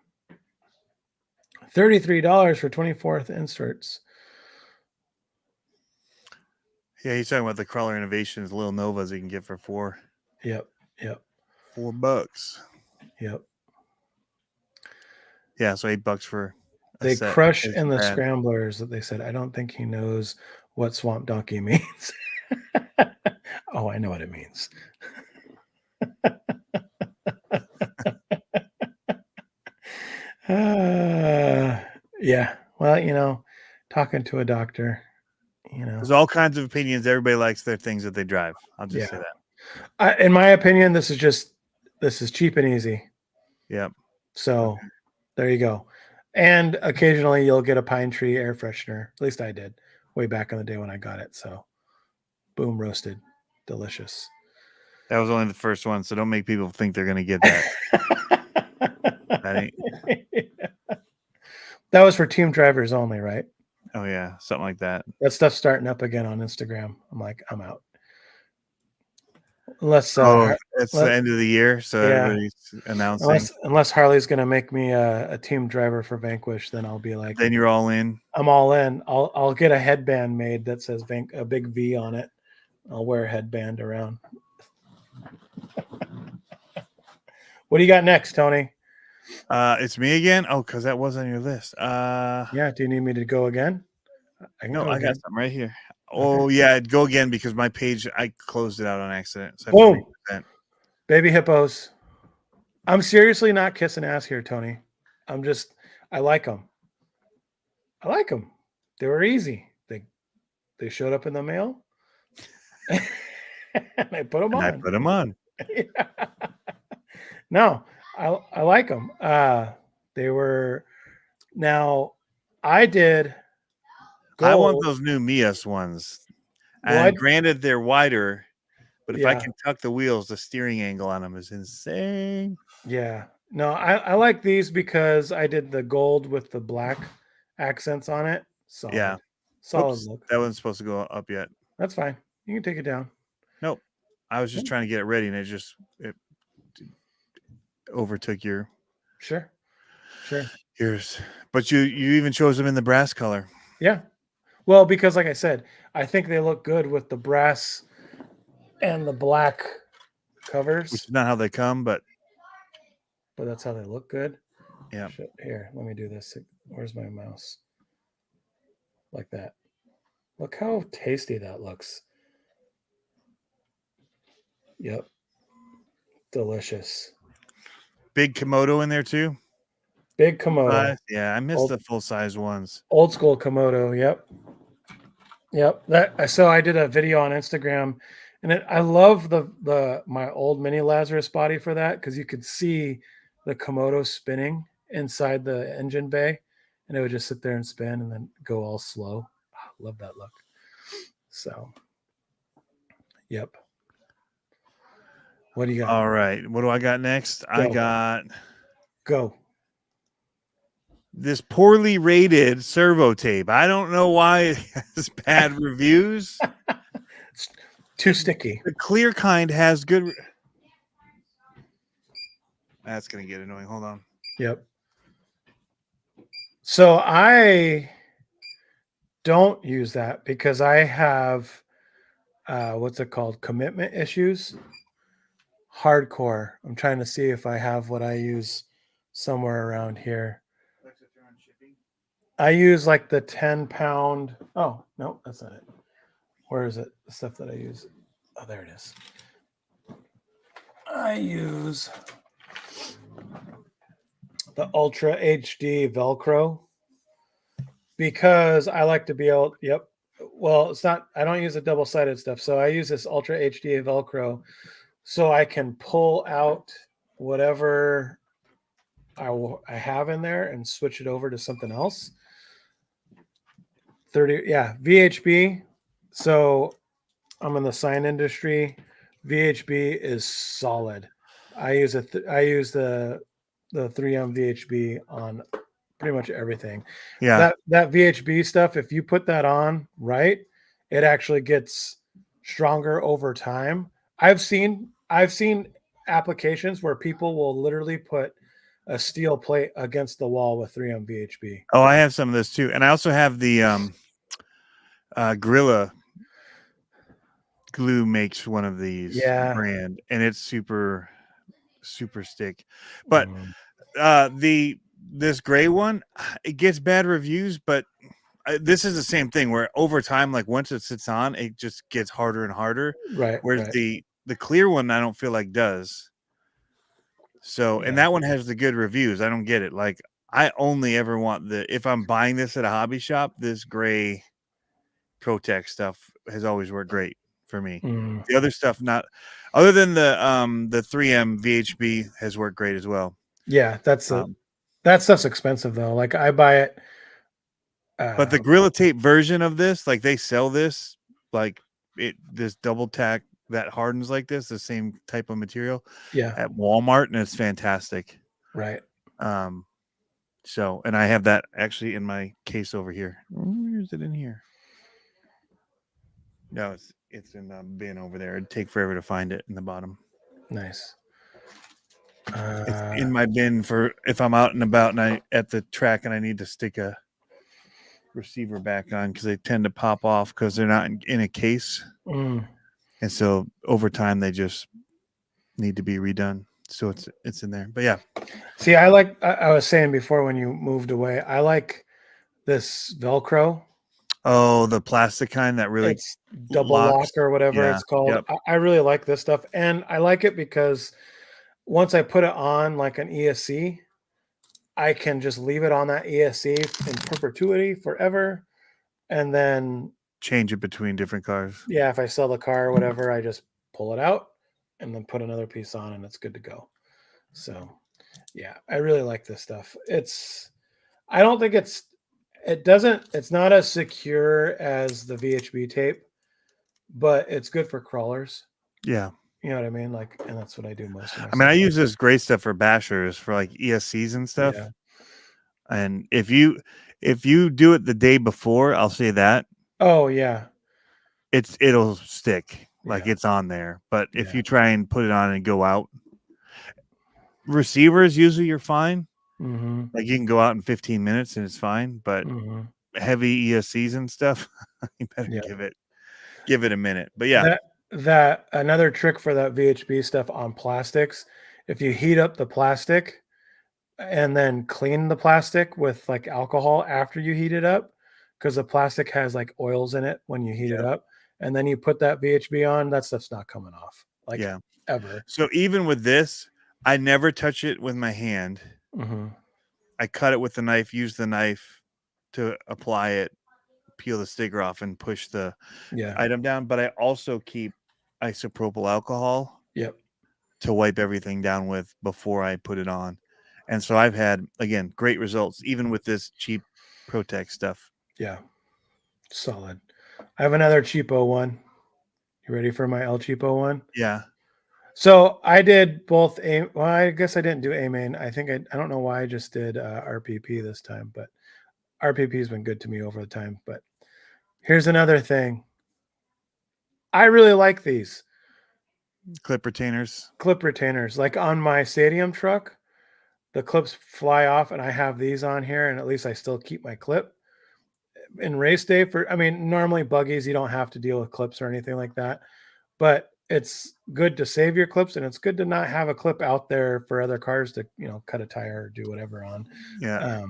$33 for 24th inserts. Yeah, he's talking about the Crawler Innovations Lil Novas you can get for $4. Yep. $4. Yep. Yeah, so $8 for They set crush is in the bad. scramblers that they said. I don't think he knows what swamp donkey means. Oh, I know what it means. Yeah. Well, talking to a doctor, There's all kinds of opinions. Everybody likes their things that they drive. I'll just say that. In my opinion, this is cheap and easy. Yep. So there you go. And occasionally you'll get a pine tree air freshener. At least I did way back in the day when I got it. So boom, roasted. Delicious. That was only the first one, so don't make people think they're gonna get that. That ain't. That was for team drivers only, right? Oh yeah, something like that. That stuff's starting up again on Instagram. I'm like, I'm out. Unless It's the end of the year, so everybody's announcing. Unless Harley's gonna make me a team driver for Vanquish, then I'll be like, Then you're all in. I'm all in. I'll get a headband made that says a big V on it. I'll wear a headband around. What do you got next, Tony? It's me again. Oh, because that was on your list. Yeah. Do you need me to go again? I got something right here. Oh okay. Yeah, go again because my page I closed it out on accident. So boom, baby hippos. I'm seriously not kissing ass here, Tony. I like them. I like them. They were easy. They showed up in the mail. And I put them on. I put them on. Yeah. No, I like them. They were. Now, I did. I want those new Mias ones. And granted, they're wider, but if I can tuck the wheels, the steering angle on them is insane. Yeah. No, I like these because I did the gold with the black accents on it. Solid. Yeah. Solid look. That wasn't supposed to go up yet. That's fine. You can take it down. Nope. I was just trying to get it ready, and it overtook your. Sure. Yours. But you even chose them in the brass color. Yeah. Well, because like I said, I think they look good with the brass and the black covers. Which is not how they come, but that's how they look good. Yeah. Here, let me do this. Where's my mouse? Like that. Look how tasty that looks. Yep. Delicious. Big Komodo in there too. Big Komodo. Yeah, I missed the full size ones. Old school Komodo. Yep. So I did a video on Instagram, and I love my old mini Lazarus body for that because you could see the Komodo spinning inside the engine bay, and it would just sit there and spin and then go all slow. Oh, love that look. So, yep. What do you got? All right. What do I got next? Go. This poorly rated servo tape. I don't know why it has bad reviews. It's too sticky. The clear kind has good. That's going to get annoying. Hold on. Yep. So I don't use that because I have, what's it called? Commitment issues. Hardcore. I'm trying to see if I have what I use somewhere around here. I use like the 10-pound. Oh, no, that's not it. Where is it? The stuff that I use. Oh, there it is. I use the Ultra HD Velcro because I like to be able. Yep. Well, it's not. I don't use the double-sided stuff. So I use this Ultra HD Velcro so I can pull out whatever I have in there and switch it over to something else. VHB. So I'm in the sign industry. VHB is solid. I use the 3M VHB on pretty much everything. Yeah. That VHB stuff, if you put that on right, it actually gets stronger over time. I've seen applications where people will literally put a steel plate against the wall with 3M VHB. Oh, I have some of this too. And I also have the Gorilla Glue makes one of these brand, and it's super, super stick. But the this gray one, it gets bad reviews, but this is the same thing where over time, like once it sits on, it just gets harder and harder. Right. Whereas right. the clear one, I don't feel like does. So, and Yeah. that one has the good reviews. I don't get it. Like I only ever want if I'm buying this at a hobby shop, this gray Protect stuff has always worked great for me. Mm. The other stuff, not other than the 3M VHB has worked great as well. Yeah, that stuff's expensive though. Like I buy it. But the Gorilla Tape version of this, like they sell this, like this double tack that hardens like this, the same type of material, yeah, at Walmart, and it's fantastic. right. So, and I have that actually in my case over here. Where is it in here? No, it's in the bin over there. It'd take forever to find it in the bottom. Nice. It's in my bin for if I'm out and about and I at the track and I need to stick a receiver back on because they tend to pop off because they're not in a case. And so over time they just need to be redone. So it's in there. But yeah. See, I was saying before when you moved away, I like this Velcro. Oh, the plastic kind that really it's double lock or whatever it's called. Yep. I really like this stuff. And I like it because once I put it on like an ESC, I can just leave it on that ESC in perpetuity forever. And then change it between different cars. Yeah, if I sell the car or whatever, I just pull it out and then put another piece on and it's good to go. So yeah, I really like this stuff. I don't think it's not as secure as the VHB tape, but it's good for crawlers. Yeah. You know what I mean? Like, and that's what I do most of my I mean, I use this great stuff for bashers for like ESCs and stuff. Yeah. And if you do it the day before, I'll say that. Oh yeah. It'll stick. Like it's on there. But if you try and put it on and go out, receivers usually you're fine. Mm-hmm. Like you can go out in 15 minutes and it's fine. But heavy ESCs and stuff, you better give it a minute. But yeah. That another trick for that VHB stuff on plastics, if you heat up the plastic and then clean the plastic with like alcohol after you heat it up, because the plastic has like oils in it when you heat it up, and then you put that VHB on, that stuff's not coming off. Like ever. So even with this, I never touch it with my hand. I cut it with the knife, use the knife to apply it, peel the sticker off and push the item down. But I also keep isopropyl alcohol to wipe everything down with before I put it on. And so I've had, again, great results, even with this cheap Protect stuff. Yeah. Solid. I have another cheapo one. You ready for my El Cheapo one? Yeah. So I did both I guess I didn't do A-main. I think I don't know why I just did RPP this time, but RPP has been good to me over the time. But here's another thing. I really like these clip retainers. Like on my stadium truck, the clips fly off and I have these on here and at least I still keep my clip. In race day normally buggies, you don't have to deal with clips or anything like that, but it's good to save your clips and it's good to not have a clip out there for other cars to, cut a tire or do whatever on. Yeah.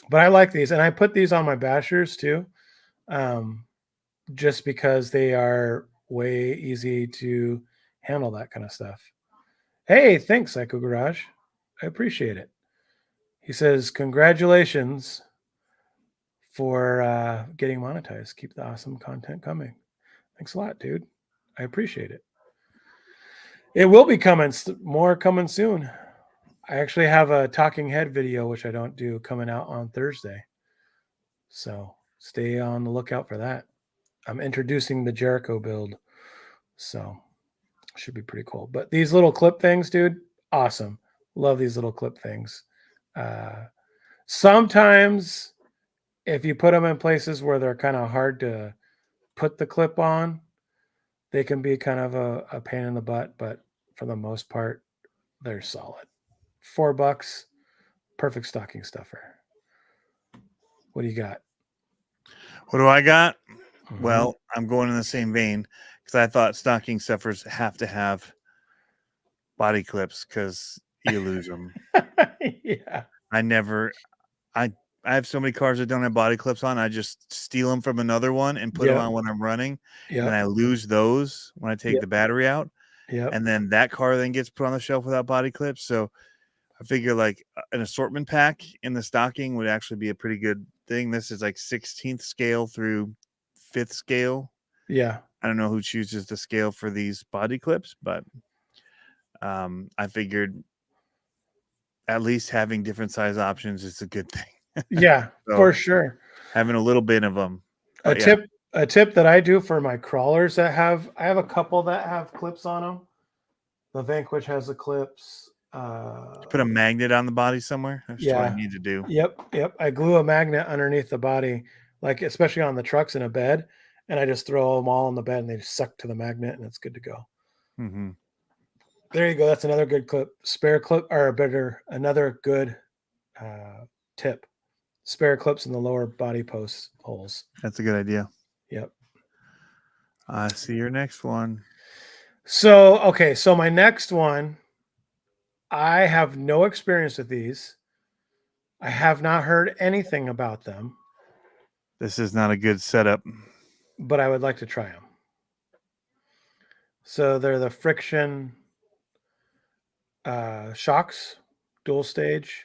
But I like these and I put these on my bashers too. Just because they are way easy to handle that kind of stuff. Hey, thanks, Psycho Garage. I appreciate it. He says, congratulations for getting monetized. Keep the awesome content coming. Thanks a lot, dude. I appreciate it. It will be coming, more coming soon. I actually have a talking head video, which I don't do, coming out on Thursday. So stay on the lookout for that. I'm introducing the Jericho build. So should be pretty cool. But these little clip things, dude, awesome. Love these little clip things. Sometimes if you put them in places where they're kind of hard to put the clip on, they can be kind of a pain in the butt, but for the most part, they're solid. $4, perfect stocking stuffer. What do you got? What do I got? Well, I'm going in the same vein because I thought stocking stuffers have to have body clips because you lose them. Yeah. I have so many cars that don't have body clips on. I just steal them from another one and put them on when I'm running. And then I lose those when I take the battery out. And then that car then gets put on the shelf without body clips. So I figure like an assortment pack in the stocking would actually be a pretty good thing. This is like 16th scale through 5th scale. Yeah. I don't know who chooses the scale for these body clips, but I figured at least having different size options is a good thing. Yeah, So, for sure. Having a little bit of them. A tip that I do for my crawlers I have a couple that have clips on them. The Vanquish has the clips. Put a magnet on the body somewhere. That's what I need to do. Yep. I glue a magnet underneath the body, like especially on the trucks in a bed, and I just throw them all on the bed and they just suck to the magnet and it's good to go. Mm-hmm. There you go. That's another good clip. Spare clip, or another good tip. Spare clips in the lower body post holes. That's a good idea. Yep. I see your next one. So my next one, I have no experience with these. I have not heard anything about them. This is not a good setup. But I would like to try them. So they're the friction shocks, dual stage.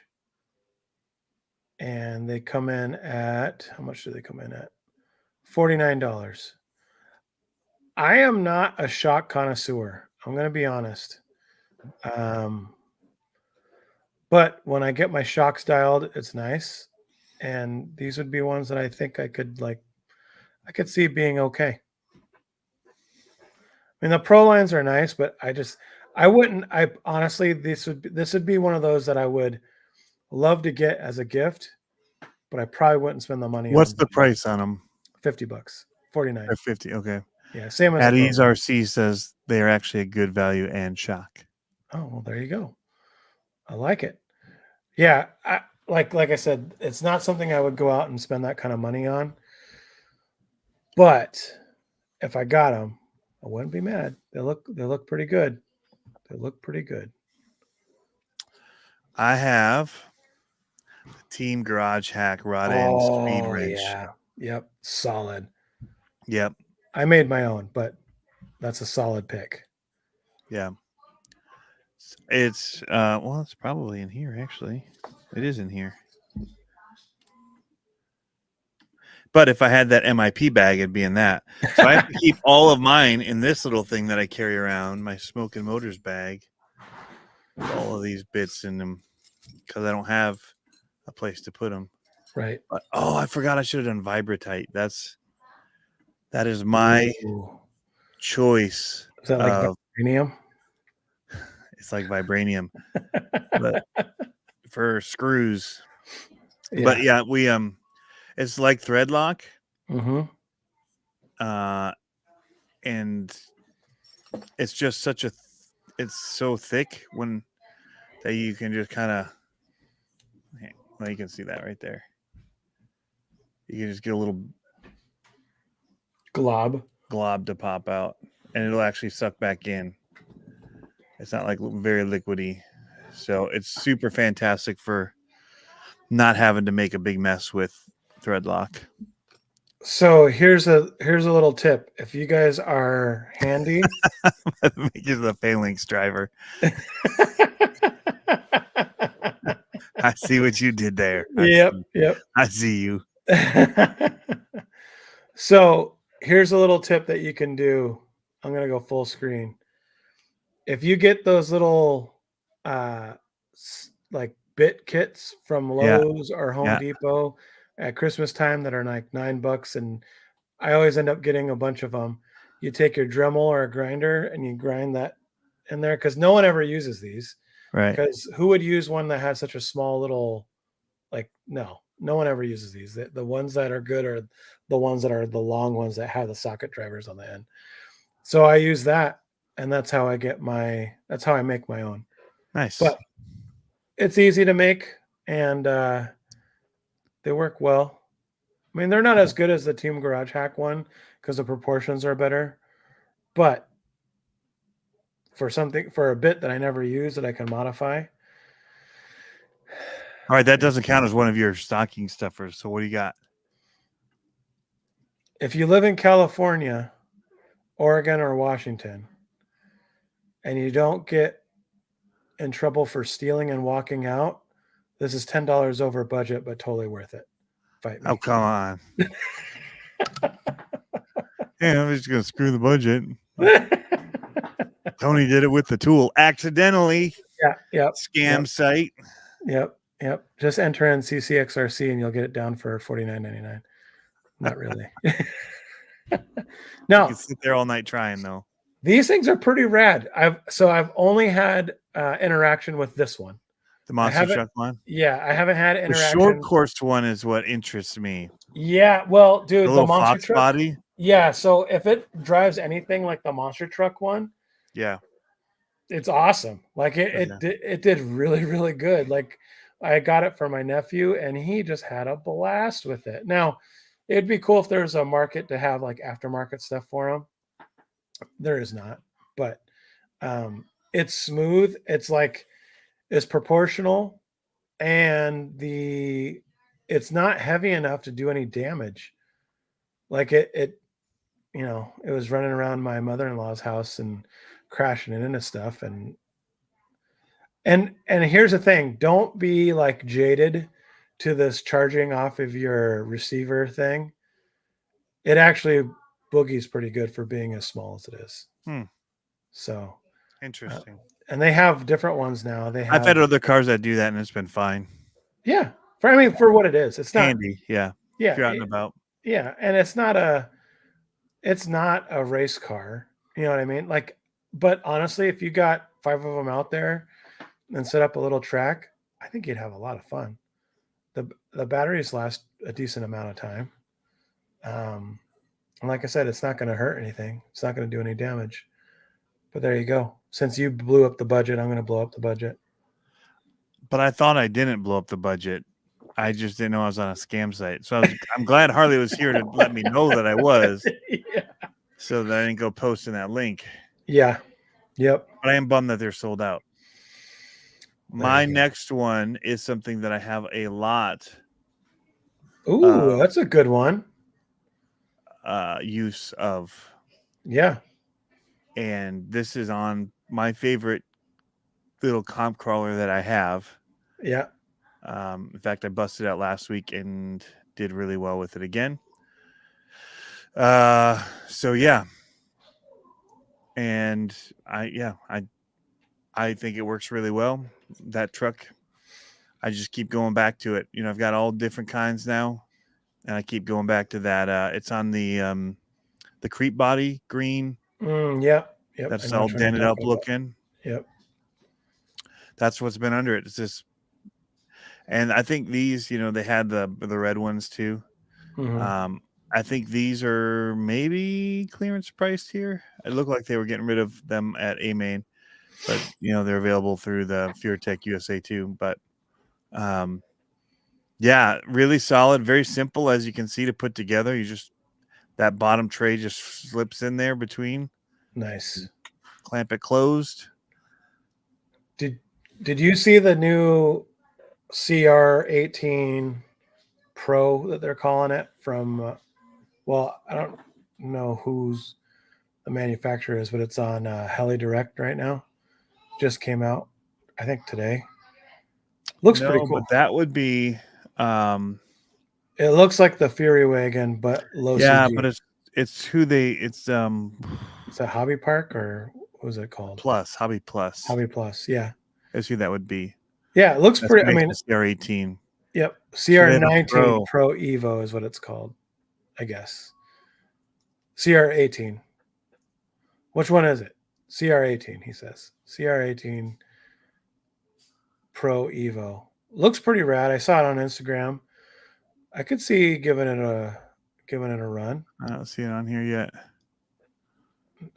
And they come in at, how much do they come in at? $49. I am not a shock connoisseur. I'm going to be honest. But when I get my shocks dialed, it's nice. And these would be ones that I think I could see being okay. I mean, the Pro lines are nice, but I honestly, this would be one of those that I would love to get as a gift, but I probably wouldn't spend the money. What's the price on them? $50, 49 or 50. Okay. Yeah. Same as Addie's RC says they are actually a good value and shock. Oh, well, there you go. I like it. Yeah. Like I said, it's not something I would go out and spend that kind of money on, but if I got them, I wouldn't be mad. They look pretty good. They look pretty good. I have the Team Garage Hack rod end speed wrench. Yeah. Yep. Solid. Yep. I made my own, but that's a solid pick. Yeah. It's it's probably in here actually. It is in here. But if I had that MIP bag, it'd be in that. So I have to keep all of mine in this little thing that I carry around, my Smoke and Motors bag. With all of these bits in them because I don't have a place to put them. Right. But, I forgot I should have done Vibratite. That is my choice. Is that like vibranium? It's like vibranium, but for screws. Yeah. But yeah, we it's like thread lock. Mm-hmm. And it's just it's so thick that you can just kind of, well, you can see that right there. You can just get a little glob to pop out, and it'll actually suck back in. It's not like very liquidy, so it's super fantastic for not having to make a big mess with thread lock. So here's a little tip. If you guys are handy, you're the Phalanx driver. I see what you did there. Yep. I see you. So here's a little tip that you can do. I'm going to go full screen. If you get those little like bit kits from Lowe's or Home Depot at Christmas time that are like $9, and I always end up getting a bunch of them. You take your Dremel or a grinder and you grind that in there, because no one ever uses these. Right. Because who would use one that has such a small little, no one ever uses these. The ones that are good are the ones that are the long ones that have the socket drivers on the end. So I use that, and that's how I make my own. Nice. But it's easy to make, and they work well. I mean, they're not as good as the Team Garage Hack one because the proportions are better, but for a bit that I never use that I can modify, All right, that doesn't count as one of your stocking stuffers. So what do you got? If you live in California, Oregon, or Washington, and you don't get in trouble for stealing and walking out, this is $10 over budget, but totally worth it. Fight me. Oh, come on. Yeah, I'm just gonna screw the budget. Tony did it with the tool accidentally. Yeah. Yep. Scam site. Yep. Just enter in CCXRC and you'll get it down for $49.99. Not really. No, You can sit there all night trying though. These things are pretty rad. I've only had interaction with this one. The monster truck one. Yeah, I haven't had interaction. The short course one is what interests me. Yeah, well, dude, the monster Fox truck body. Yeah, so if it drives anything like the monster truck one, yeah, it's awesome. Like it did really, really good. Like I got it for my nephew, and he just had a blast with it. Now, it'd be cool if there was a market to have like aftermarket stuff for him. There is not, but it's smooth. It's proportional, and it's not heavy enough to do any damage. Like it was running around my mother-in-law's house and crashing it into stuff. And here's the thing: don't be like jaded to this charging off of your receiver thing. It actually boogie's pretty good for being as small as it is. So interesting. And they have different ones now. I've had other cars that do that, and it's been fine. Yeah, for what it is, it's not handy. Yeah, yeah, if you're out and about. Yeah, and it's not a race car. You know what I mean? Like, but honestly, if you got 5 of them out there and set up a little track, I think you'd have a lot of fun. The batteries last a decent amount of time. And like I said, it's not going to hurt anything. It's not going to do any damage. But there you go. Since you blew up the budget, I'm going to blow up the budget. But I thought I didn't blow up the budget. I just didn't know I was on a scam site. So I'm glad Harley was here to let me know that I was. Yeah. So that I didn't go posting that link. Yeah. Yep. But I am bummed that they're sold out. My next one is something that I have a lot. Ooh, that's a good one. Use of. Yeah. And this is on my favorite little comp crawler that I have. Yeah. In fact, I busted out last week and did really well with it again. So yeah. And I think it works really well. That truck, I just keep going back to it. I've got all different kinds now, and I keep going back to that. It's on the creep body green. Yep. That's all dented up looking. Yep. That's what's been under it. It's just, and I think these, they had the red ones too. Mm-hmm. I think these are maybe clearance priced here. It looked like they were getting rid of them at A-Main, but they're available through the FearTech USA too. But yeah, really solid, very simple as you can see to put together. That bottom tray just slips in there between. Nice. Clamp it closed. Did you see the new CR18 Pro that they're calling it from? Well, I don't know who's the manufacturer is, but it's on Heli Direct right now. Just came out, I think today. Looks pretty cool. But that would be. It looks like the Fury Wagon, but low. Yeah, CG. but it's who they. It's Is that Hobby Park or what was it called? Hobby Plus. Hobby Plus, yeah. That's who that would be. Yeah, it looks pretty. I mean, CR18. Yep, CR19 Pro Evo is what it's called, I guess. CR18. Which one is it? CR18. He says CR18 Pro Evo. Looks pretty rad. I saw it on Instagram. I could see giving it a run. I don't see it on here yet.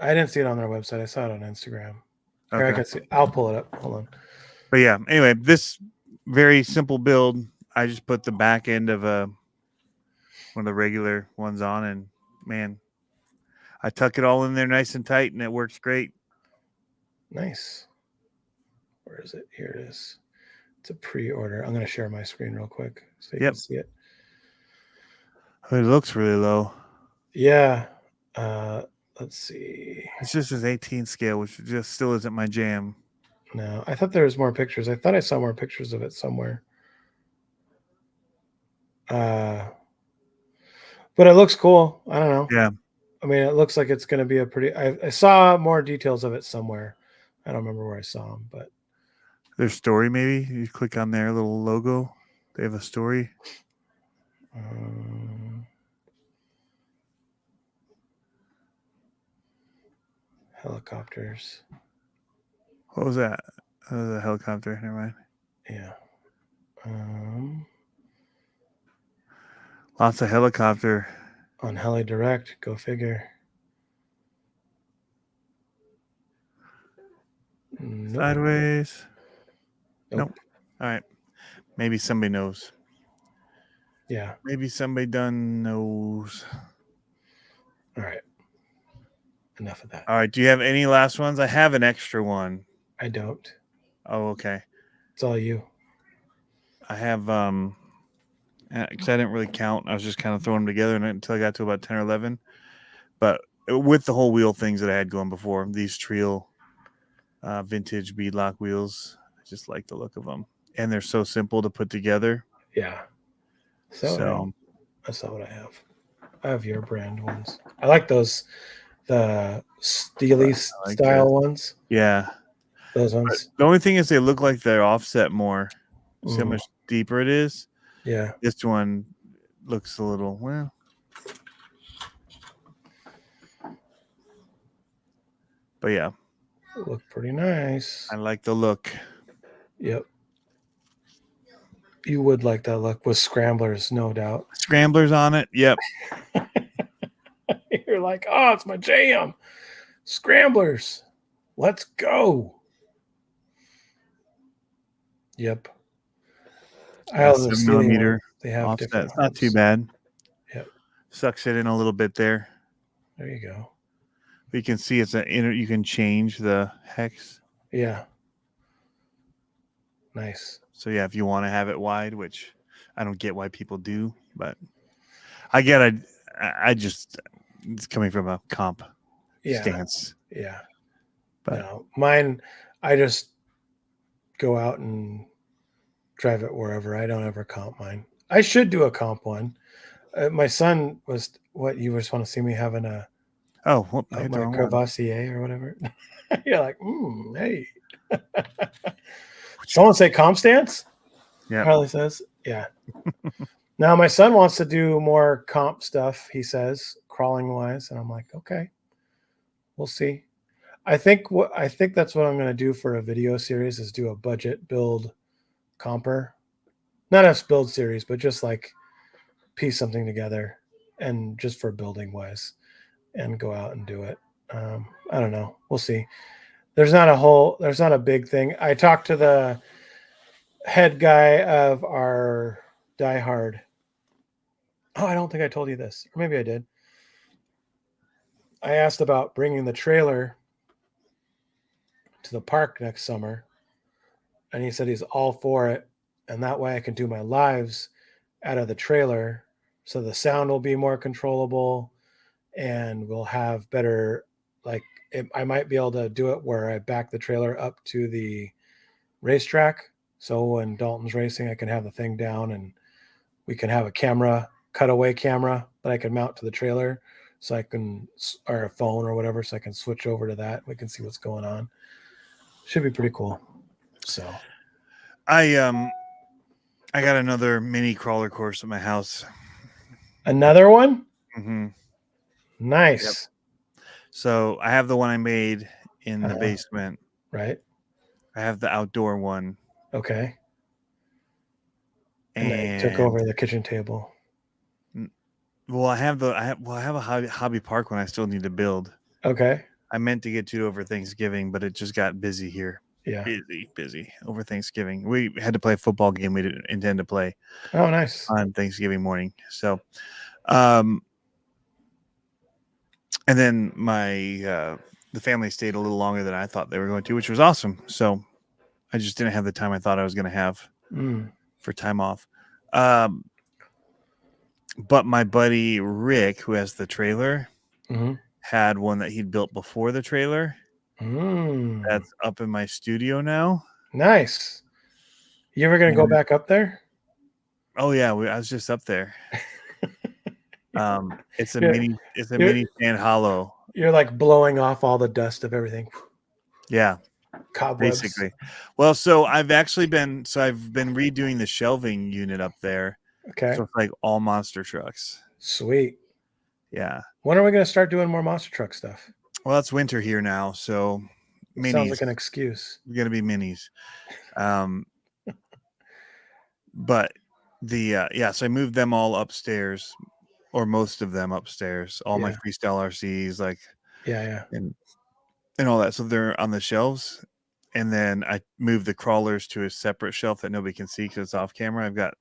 I didn't see it on their website. I saw it on Instagram. Okay. I can see. I'll pull it up. Hold on. But yeah, anyway, this very simple build. I just put the back end of one of the regular ones on, and man, I tuck it all in there nice and tight, and it works great. Nice. Where is it? Here it is. It's a pre-order. I'm going to share my screen real quick so you Yep. can see it. It looks really low. Yeah. Let's see. It's just his 18 scale, which just still isn't my jam. No, I thought there was more pictures. I thought I saw more pictures of it somewhere. But it looks cool. I don't know. Yeah. I mean, it looks like it's going to be a pretty. I saw more details of it somewhere. I don't remember where I saw them, but Their story, maybe you click on their little logo. They have a story. Helicopters. What was that? That was a helicopter. Never mind. Yeah. Lots of helicopter. On Heli Direct, go figure. Nope. Sideways. Nope. All right. Maybe somebody knows. Yeah. Maybe somebody done knows. All right. Enough of that. All right. Do you have any last ones? I have an extra one. I don't. Oh, okay. It's all you. I have because I didn't really count. I was just kind of throwing them together until I got to about 10 or 11. But with the whole wheel things that I had going before, these Trio vintage beadlock wheels, I just like the look of them. And they're so simple to put together. Yeah. So that's not what I have. I have your brand ones. I like those, the Steely style ones. Yeah. Those ones. But the only thing is they look like they're offset more. See how much deeper it is? Yeah. This one looks a little, well. But yeah. Look pretty nice. I like the look. Yep. You would like that look with scramblers, no doubt. Scramblers on it. Yep. You're like, oh, it's my jam. Scramblers. Let's go. Yep. I have the 7mm. They have offset. different. It's not too bad. Yep. Sucks it in a little bit there. There you go. You can see it's an inner. You can change the hex. Yeah. Nice. So yeah, if you want to have it wide, which I don't get why people do, but I get it. I just it's coming from a comp stance. Yeah. But no, mine, I just go out and drive it wherever. I don't ever comp mine. I should do a comp one. My son was what you just want to see me having a my Crevassier or whatever. You're like, hey. Someone say comp stance? Yeah. Harley says, yeah. Now my son wants to do more comp stuff, he says, crawling wise. And I'm like, okay, we'll see. I think that's what I'm going to do for a video series is do a budget build comper. Not a build series, but just like piece something together and just for building wise and go out and do it. I don't know. We'll see. There's not a big thing. I talked to the head guy of our Die Hard. Oh, I don't think I told you this. Or maybe I did. I asked about bringing the trailer to the park next summer. And he said he's all for it. And that way I can do my lives out of the trailer. So the sound will be more controllable and we'll have better, I might be able to do it where I back the trailer up to the racetrack. So when Dalton's racing, I can have the thing down and we can have a cutaway camera that I can mount to the trailer so I can, or a phone or whatever, so I can switch over to that. We can see what's going on. Should be pretty cool. So I got another mini crawler course at my house. Another one? Mm-hmm. Nice. Yep. So I have the one I made in the basement. Right. I have the outdoor one. Okay. And then took over the kitchen table. Well, I have a hobby park one I still need to build. Okay. I meant to get to it over Thanksgiving, but it just got busy here. Yeah. Busy over Thanksgiving. We had to play a football game we didn't intend to play. Oh, nice. On Thanksgiving morning. So, and then the family stayed a little longer than I thought they were going to, which was awesome. So I just didn't have the time I thought I was going to have. for time off. But my buddy Rick, who has the trailer, had one that he'd built before the trailer. That's up in my studio now. Nice. You ever gonna go back up there? Oh yeah, I was just up there. It's a mini sand hollow. You're like blowing off all the dust of everything. Yeah. Cobwebs. Basically. Well, so I've been redoing the shelving unit up there. Okay. So it's like all monster trucks. Sweet. Yeah. When are we going to start doing more monster truck stuff? Well, it's winter here now, so minis. Sounds like an excuse. We're going to be minis. But so I moved them all upstairs, or most of them upstairs. All my freestyle RCs, like and all that. So they're on the shelves. And then I moved the crawlers to a separate shelf that nobody can see because it's off camera. I've got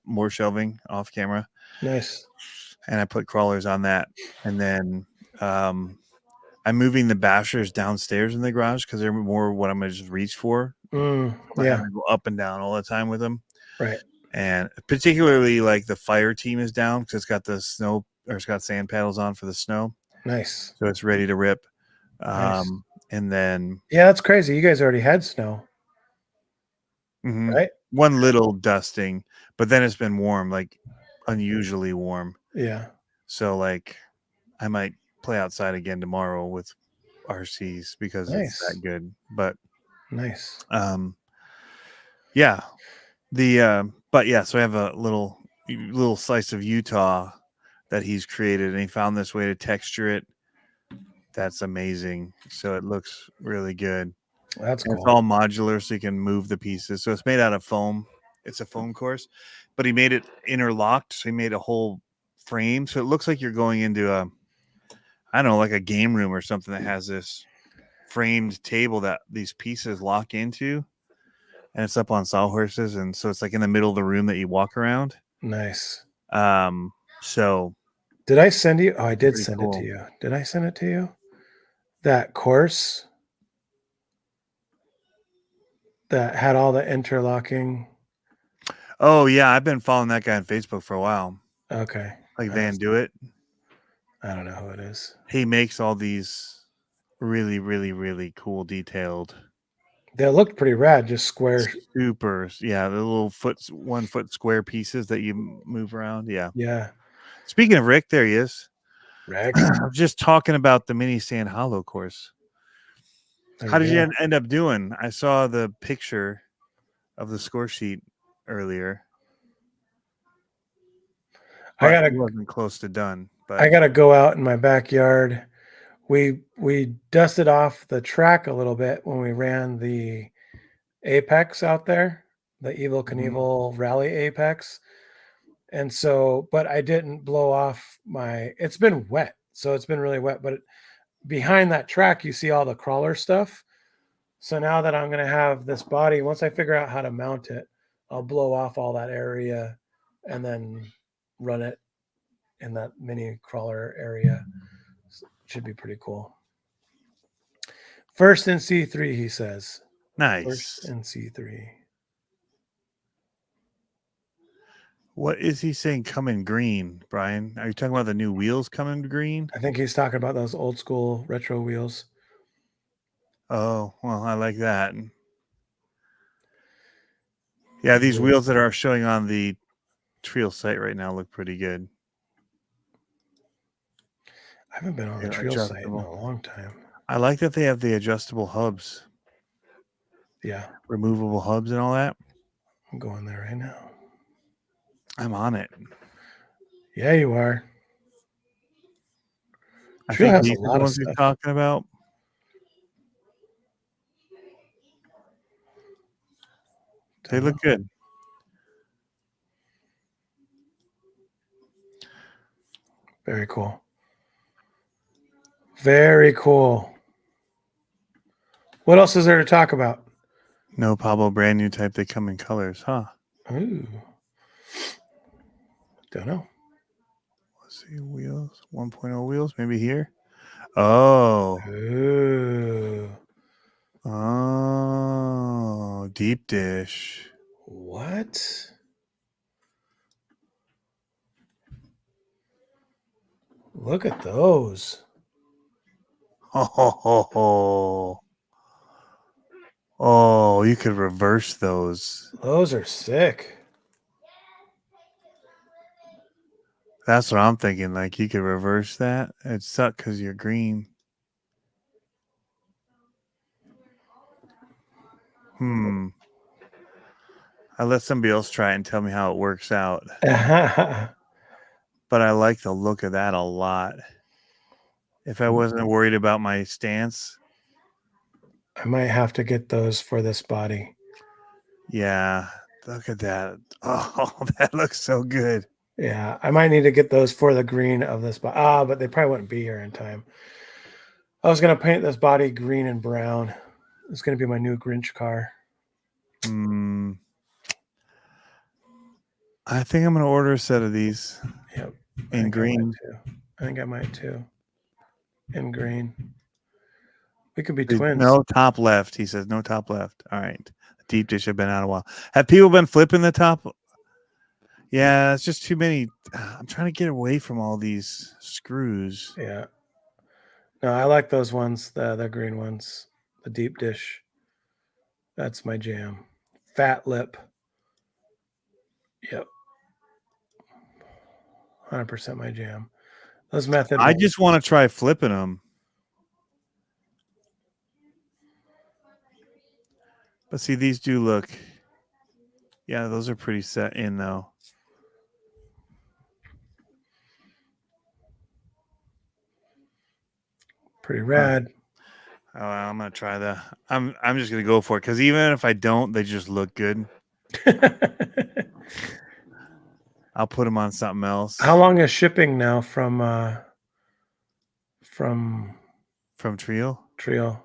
more shelving off camera. Nice. And I put crawlers on that. And then I'm moving the bashers downstairs in the garage because they're more what I'm going to just reach for. I'm going to go up and down all the time with them. Right. And particularly like the fire team is down because it's got it's got sand paddles on for the snow. Nice. So it's ready to rip. Nice. And then that's crazy. You guys already had snow, right? One little dusting, but then it's been warm, like unusually warm. Yeah. So like I might play outside again tomorrow with RCs because it's that good. But nice. Yeah. So I have a little slice of Utah that he's created, and he found this way to texture it. That's amazing. So it looks really good. That's cool. It's all modular, so you can move the pieces. So it's made out of foam. It's a foam course, but he made it interlocked. So he made a whole frame. So it looks like you're going into like a game room or something that has this framed table that these pieces lock into, and it's up on sawhorses. And so it's like in the middle of the room that you walk around. Nice. So did I send you? Oh, I did send cool. it to you. Did I send it to you? That course that had all the interlocking. Oh yeah, I've been following that guy on Facebook for a while. Okay. Like Van Do It. I don't know who it is. He makes all these really, really, really cool detailed. They looked pretty rad, just square. Supers. Yeah, the little 1 foot square pieces that you move around. Yeah. Yeah. Speaking of Rick, there he is. Rick. I'm just talking about the mini sand hollow course. How did you end up doing? I saw the picture of the score sheet earlier. I wasn't close to done, but I gotta go out in my backyard. We dusted off the track a little bit when we ran the Apex out there, the Evel Knievel Rally Apex. And so, but I didn't blow off it's been wet. So it's been really wet, but behind that track, you see all the crawler stuff. So now that I'm going to have this body, once I figure out how to mount it, I'll blow off all that area and then run it in that mini crawler area. Should be pretty cool. First in C3, he says. Nice. First in C3. What is he saying coming green, Brian? Are you talking about the new wheels coming green? I think he's talking about those old school retro wheels. Oh, well, I like that. Yeah, these wheels that are showing on the Trail site right now look pretty good. I haven't been on the Trail site in a long time. I like that they have the adjustable hubs. Yeah. Removable hubs and all that. I'm going there right now. I'm on it. Yeah, you are. I think these are the ones you're talking about. They look good. Very cool. Very cool. What else is there to talk about? No Pablo, brand new type. They come in colors, huh? Ooh. Don't know. Let's see, wheels. 1.0 wheels, maybe here. Oh. Ooh. Oh, deep dish. What? Look at those. Oh, you could reverse those. Those are sick. That's what I'm thinking. Like you could reverse that. It sucks because you're green. I'll let somebody else try it and tell me how it works out. But I like the look of that a lot. If I wasn't worried about my stance. I might have to get those for this body. Yeah. Look at that. Oh, that looks so good. Yeah, I might need to get those for the green of this body. But they probably wouldn't be here in time. I was going to paint this body green and brown. It's going to be my new Grinch car. I think I'm going to order a set of these. Yep. In green. I think I might too. In green. We could be twins. No top left. He says no top left. All right. The deep dish have been out a while. Have people been flipping the top? Yeah, it's just too many. I'm trying to get away from all these screws. Yeah. No, I like those ones, the green ones, the deep dish. That's my jam. Fat lip. Yep. 100% my jam. Those method. I just want to try flipping them. But see, these do look. Yeah, those are pretty set in though. Pretty rad. Oh, I'm gonna try that. I'm just gonna go for it because even if I don't, they just look good. I'll put them on something else. How long is shipping now from Trio? Trio.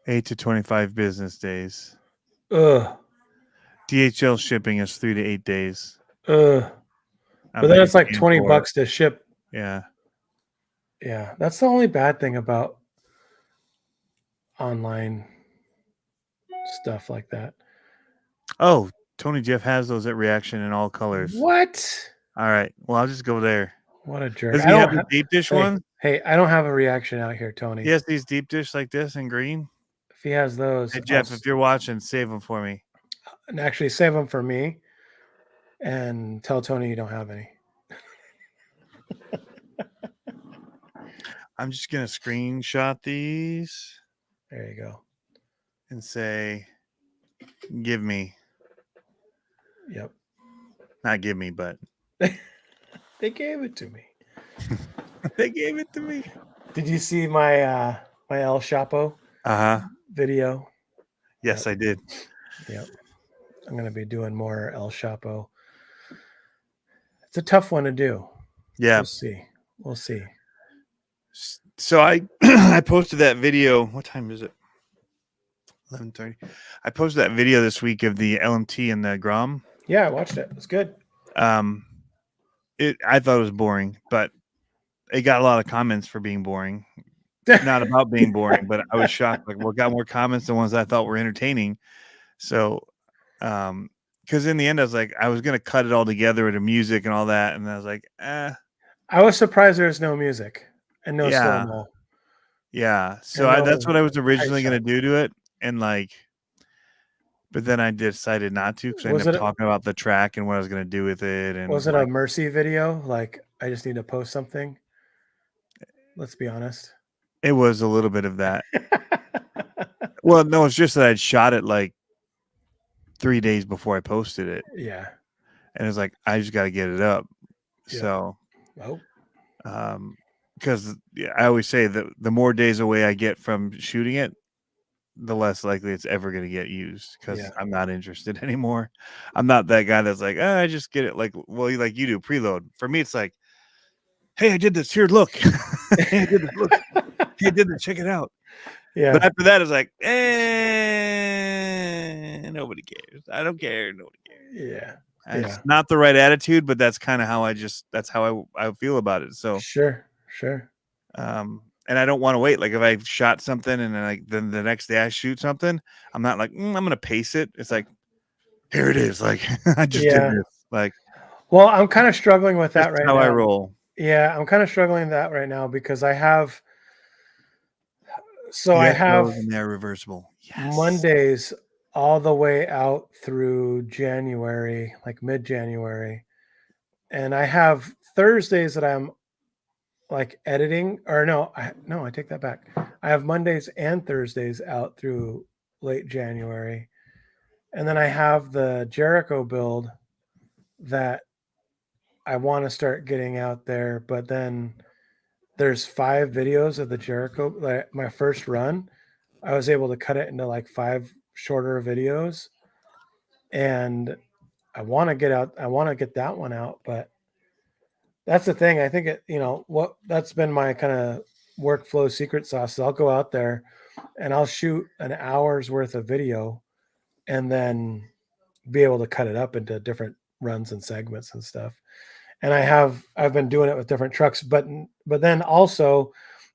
8 to 25 business days. Ugh. DHL shipping is 3 to 8 days. Ugh. But then it's like $20 to ship. Yeah. Yeah, that's the only bad thing about online stuff like that. Oh, Tony Jeff has those at Reaction in all colors. What? All right. Well, I'll just go there. What a jerk. Does he have the deep dish one? Hey, I don't have a Reaction out here, Tony. He has these deep dish like this in green. If he has those. Hey, Jeff, if you're watching, save them for me. And actually save them for me and tell Tony you don't have any. I'm just going to screenshot these. There you go. And say, give me. Yep. Not give me, but. They gave it to me. They gave it to me. Did you see my my El Chapo video? Yes, yep. I did. Yep. I'm going to be doing more El Chapo. It's a tough one to do. Yeah. We'll see. So I I posted that video. What time is it? 11:30. I posted that video this week of the LMT and the Grom. Yeah, I watched it. It was good. I thought it was boring, but it got a lot of comments for being boring. Not about being boring, but I was shocked. Like, well, got more comments than ones I thought were entertaining. So, because in the end, I was like, I was gonna cut it all together with the music and all that, and I was like, I was surprised there's no music and no slow-mo. Yeah. So that's what I was originally gonna do to it, and like, but then I decided not to because I ended up talking about the track and what I was gonna do with it. And was it a Mercy video? Like, I just need to post something. Let's be honest. It was a little bit of that. Well, no, it's just that I'd shot it like 3 days before I posted it. Yeah. And it's like, I just got to get it up. Yeah. So, because I always say that the more days away I get from shooting it, the less likely it's ever going to get used because I'm not interested anymore. I'm not that guy that's like, I just get it like, well, like you do preload. For me, it's like, hey, I did this. Here, look. Hey, I did this. Look. Hey, I did this. Check it out. Yeah. But after that, it's like, nobody cares. I don't care. Nobody cares. Yeah. It's not the right attitude, but that's kind of how that's how I feel about it. So sure. and I don't want to wait. Like if I shot something and then the next day I shoot something, I'm not like, I'm going to pace it. It's like, here it is. Like I just did this. Like, well, I'm kind of struggling with that right how now. I roll. Yeah, I'm kind of struggling with that right now because I have. So I Yes, have those, and they're reversible. Yes. Mondays all the way out through January, like mid-January, and I have Thursdays that I'm like editing. Or no, I take that back. I have Mondays and Thursdays out through late January, and then I have the Jericho build that I want to start getting out there, but then there's 5 videos of the Jericho. Like my first run, I was able to cut it into like 5 shorter videos, and I want to get that one out, but that's the thing. I think that's been my kind of workflow secret sauce. Is I'll go out there and I'll shoot an hour's worth of video and then be able to cut it up into different runs and segments and stuff. And I've been doing it with different trucks, but then also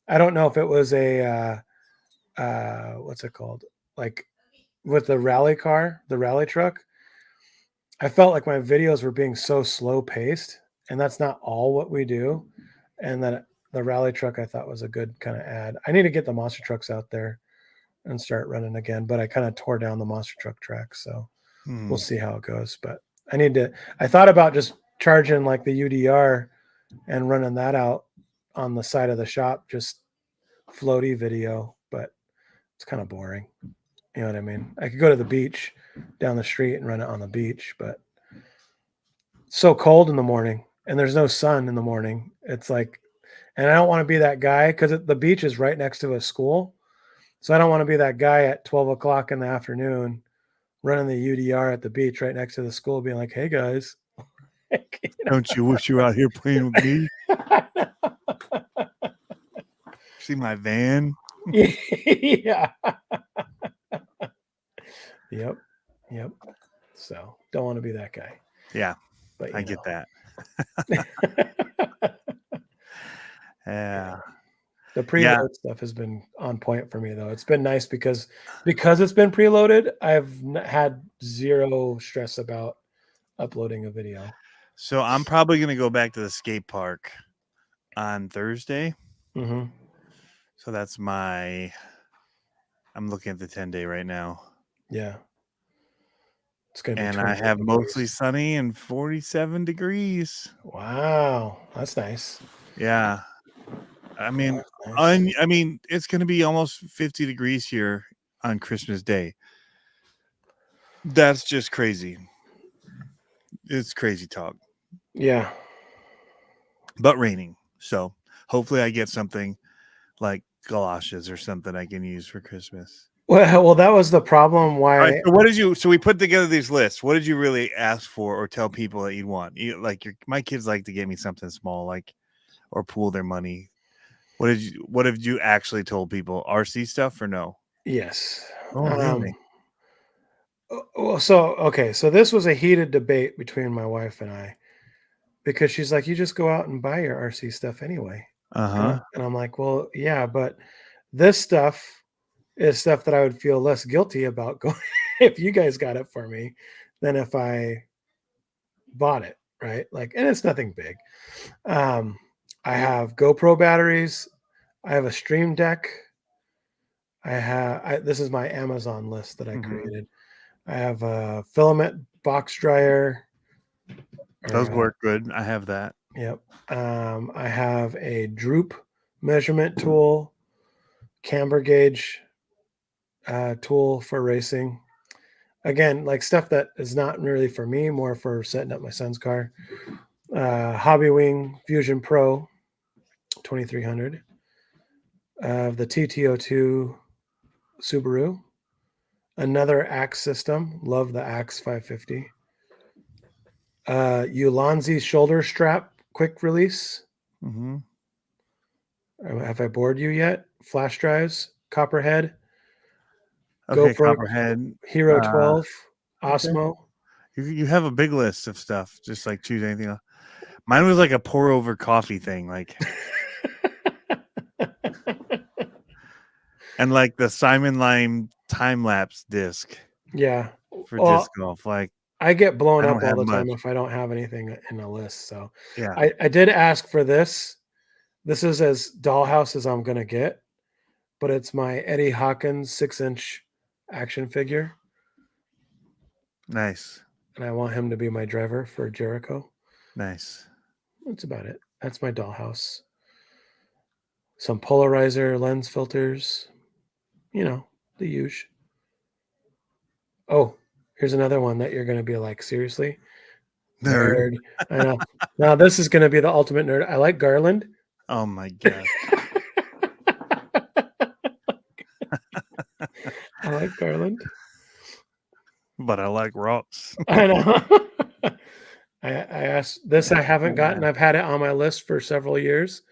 I don't know if it was a what's it called? Like with the rally truck, I felt like my videos were being so slow paced, and that's not all what we do. And then the rally truck I thought was a good kind of ad. I need to get the monster trucks out there and start running again, but I kind of tore down the monster truck track, so we'll see how it goes. But I thought about just charging like the UDR and running that out on the side of the shop, just floaty video, but it's kind of boring. You know what I mean? I could go to the beach down the street and run it on the beach, but it's so cold in the morning and there's no sun in the morning. It's like, and I don't want to be that guy because the beach is right next to a school. So I don't want to be that guy at 12 o'clock in the afternoon running the UDR at the beach right next to the school being like, hey guys. Don't you wish you were out here playing with me? See my van? Yeah. Yep. So don't want to be that guy. Yeah, but I get that. Yeah. The preload stuff has been on point for me though. It's been nice because it's been preloaded. I've had zero stress about uploading a video. So I'm probably going to go back to the skate park on Thursday. Mm-hmm. So that's I'm looking at the 10-day right now. Yeah. It's going to be, and I have mostly sunny and 47 degrees. Wow. That's nice. Yeah. I mean, I mean, it's going to be almost 50 degrees here on Christmas Day. That's just crazy. It's crazy talk. Yeah. But raining. So hopefully I get something like galoshes or something I can use for Christmas. Well, that was the problem. Why? All right, so we put together these lists. What did you really ask for or tell people that you'd want? My kids like to get me something small, like, or pool their money. What have you actually told people? RC stuff or no? Yes. Oh, really? Well, so this was a heated debate between my wife and I, because she's like, you just go out and buy your RC stuff anyway. Uh-huh. And I'm like, well, yeah, but this stuff is stuff that I would feel less guilty about going if you guys got it for me than if I bought it, right? Like, and it's nothing big. I have GoPro batteries. I have a Stream Deck. This is my Amazon list that I created. I have a filament box dryer. Those work good. I have that. Yep. I have a droop measurement tool, camber gauge tool for racing. Again, like stuff that is not really for me, more for setting up my son's car. Hobby Wing Fusion Pro 2300. The TT02 Subaru. Another Axe system. Love the Axe 550. Ulanzi shoulder strap quick release. Mm-hmm. Have I bored you yet? Flash drives, Copperhead. Okay, GoPro, Copperhead. Hero 12, Osmo. Okay. You have a big list of stuff. Just like choose anything else. Mine was like a pour over coffee thing. Like And like the Simon Lime time lapse disc Yeah. for Well, disc golf. Like I get blown I up don't all have the time much. if I don't have anything in a list. So Yeah. I did ask for this. This is as dollhouse as I'm gonna get, but it's my Eddie Hawkins 6-inch action figure, Nice. and I want him to be my driver for Jericho. Nice. That's about it. That's my dollhouse. Some polarizer lens filters, the huge. Oh, here's another one that you're gonna be like, seriously? Nerd. Nerd. I know. Now this is gonna be the ultimate nerd. I like Garland. Oh my god. I like Garland. But I like rocks. I know. I asked this. I haven't gotten. I've had it on my list for several years.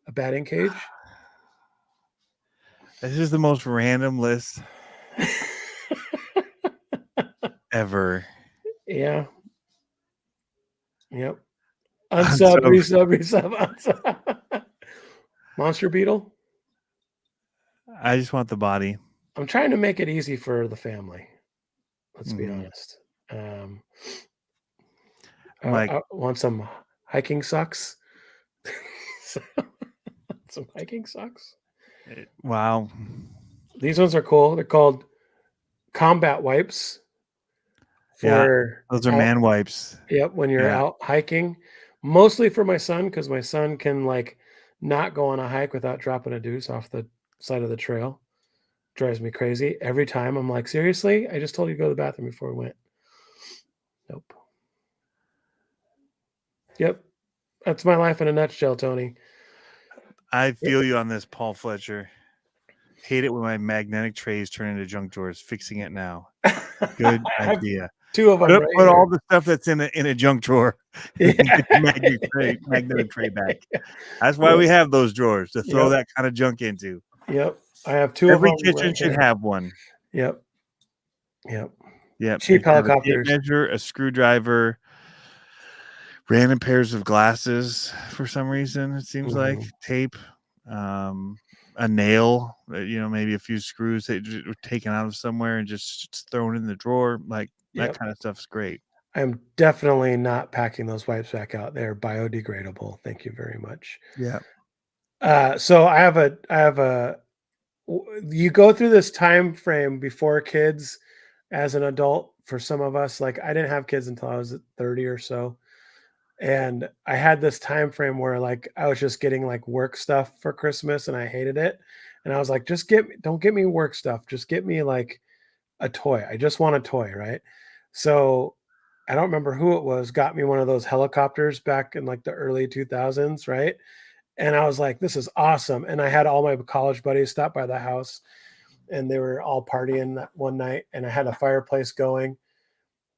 A batting cage. This is the most random list ever. Yeah. Yep. Unsub. Resub. Monster Beetle. I just want the body. I'm trying to make it easy for the family. Let's be Mhm. honest. Like- I want some hiking socks. Some hiking socks. Wow. These ones are cool. They're called combat wipes. For Those are man wipes. Yep, when you're Yeah. out hiking, mostly for my son, because my son can like not go on a hike without dropping a deuce off the side of the trail. Drives me crazy. Every time I'm like, seriously? I just told you to go to the bathroom before we went. Nope. Yep. That's my life in a nutshell, Tony. I feel you on this, Paul Fletcher. Hate it when my magnetic trays turn into junk drawers. Fixing it now. Good I have idea. 2 of them. Put, Right put here. all the stuff that's in a junk drawer. Yeah. magnetic tray back. That's why we have those drawers, to throw that kind of junk into. Yep. I have 2 Every of them. kitchen should have one. Yep. Yep. Yep. Cheap It should have a tape helicopters. measure, a screwdriver, random pairs of glasses for some reason, it seems like. Tape, a nail, maybe a few screws that were taken out of somewhere and just thrown in the drawer. Like that kind of stuff's great. I'm definitely not packing those wipes back out. They're biodegradable. Thank you very much. Yeah. So I have a you go through this time frame before kids as an adult. For some of us, like I didn't have kids until I was 30 or so. And I had this time frame where like I was just getting like work stuff for Christmas and I hated it. And I was like, don't get me work stuff. Just get me like a toy. I just want a toy, right? So I don't remember who it was, got me one of those helicopters back in like the early 2000s, right? And I was like, this is awesome. And I had all my college buddies stop by the house and they were all partying that one night. And I had a fireplace going.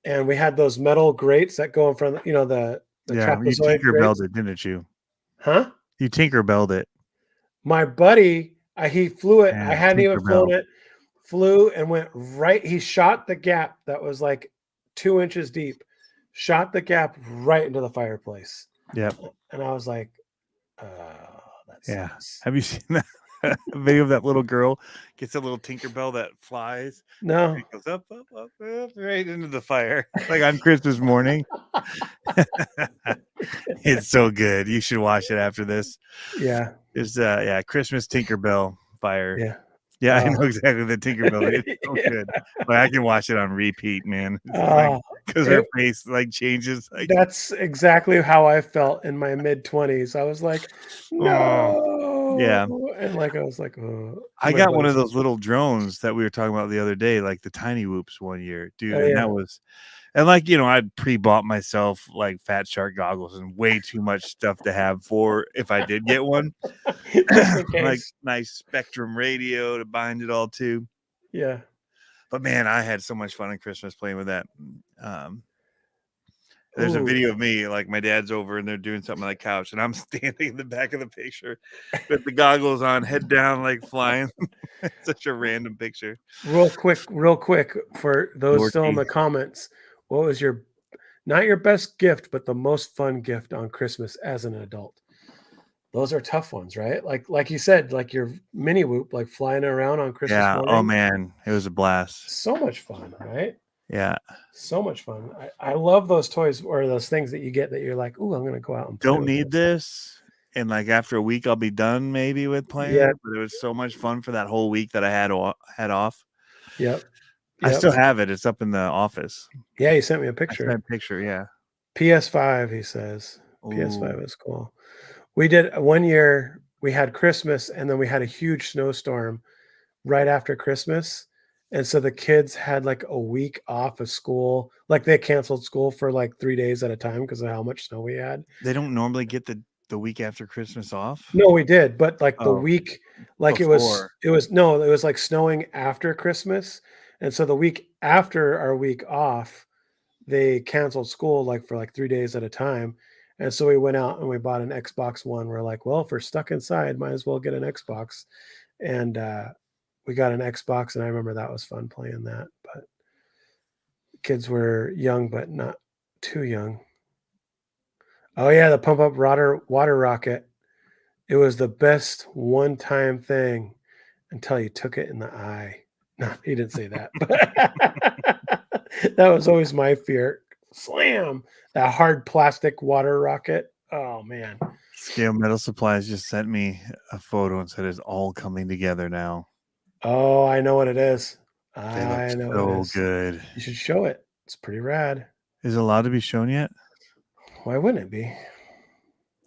And we had those metal grates that go in front of, the you trapezoid Tinkerbelled it, didn't you? Huh? You Tinkerbelled it. My buddy, he flew it. Yeah, I hadn't even flown Tinkerbell. it. Flew and went right. He shot the gap that was like 2 inches deep. Shot the gap right into the fireplace. Yep. And I was like, that's nice. Have you seen that video of that little girl gets a little Tinkerbell that flies? No. It goes up, right into the fire, like on Christmas morning. It's so good. You should watch it after this. Yeah. It's Christmas Tinkerbell fire. Yeah. I know exactly the Tinkerbell. It's so good. But I can watch it on repeat, man. Because her face like changes. Like that's exactly how I felt in my mid-20s. I was like, no. Yeah. And like I was like, oh. I got one of those little drones that we were talking about the other day, like the Tiny Whoops one year, dude. And that was, and like, I'd pre-bought myself like Fat Shark goggles and way too much stuff to have for if I did get one. Like nice Spectrum radio to bind it all to. Yeah. But man, I had so much fun on Christmas playing with that. There's a video of me, like my dad's over and they're doing something on the couch and I'm standing in the back of the picture with the goggles on, head down, like flying. Such a random picture. Real quick for those still in the comments. What was not your best gift, but the most fun gift on Christmas as an adult? Those are tough ones, right? Like you said, like your mini whoop, like flying around on Christmas Yeah. morning. Oh man, it was a blast. So much fun, right? Yeah. So much fun. I love those toys or those things that you get that you're like, ooh, I'm gonna go out and play Don't with need this. And like after a week, I'll be done maybe with playing. Yeah. But it was so much fun for that whole week that I had off. Yep. I still have it. It's up in the office. Yeah, he sent me a I picture. sent a picture. Yeah. PS5, he says. Ooh. PS5 is cool. We did one year, we had Christmas and then we had a huge snowstorm right after Christmas. And so the kids had like a week off of school. Like they canceled school for like 3 days at a time because of how much snow we had. They don't normally get the week after Christmas off. No, we did, but like the Oh, week, like before. it was like snowing after Christmas. And so the week after our week off, they canceled school like for like 3 days at a time. And so we went out and we bought an Xbox One. We're like, well, if we're stuck inside, might as well get an Xbox. And we got an Xbox, and I remember that was fun playing that. But kids were young, but not too young. Oh yeah, the pump up water rocket. It was the best one-time thing until you took it in the eye. No, he didn't say that. That was always my fear. Slam! That hard plastic water rocket. Oh man. Scale Metal Supplies just sent me a photo and said it's all coming together now. Oh, I know what it is. They look so good. You should show it. It's pretty rad. Is it allowed to be shown yet? Why wouldn't it be?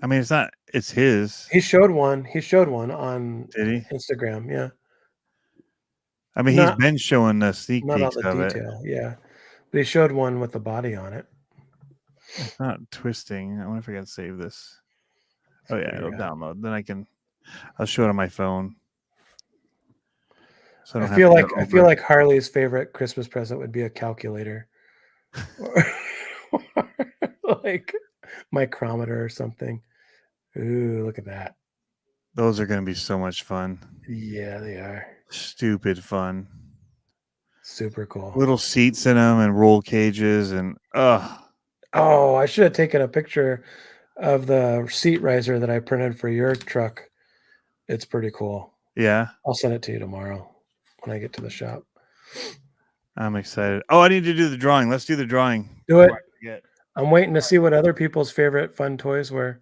I mean, it's not. It's his. He showed one. He showed one on Did he? Instagram. Yeah. I mean, he's been showing the sneak Not all peeks the of it. detail. Yeah, but he showed one with the body on it. It's not twisting. I wonder if I can save this. Oh yeah, it'll download. Then I'll show it on my phone. So I feel like Harley's favorite Christmas present would be a calculator, or like micrometer or something. Ooh, look at that. Those are going to be so much fun. Yeah, they are. Stupid fun. Super cool. Little seats in them and roll cages and Oh, I should have taken a picture of the seat riser that I printed for your truck. It's pretty cool. Yeah. I'll send it to you tomorrow when I get to the shop. I'm excited. Oh, I need to do the drawing. Let's do the drawing. Do it. I'm waiting to see what other people's favorite fun toys were.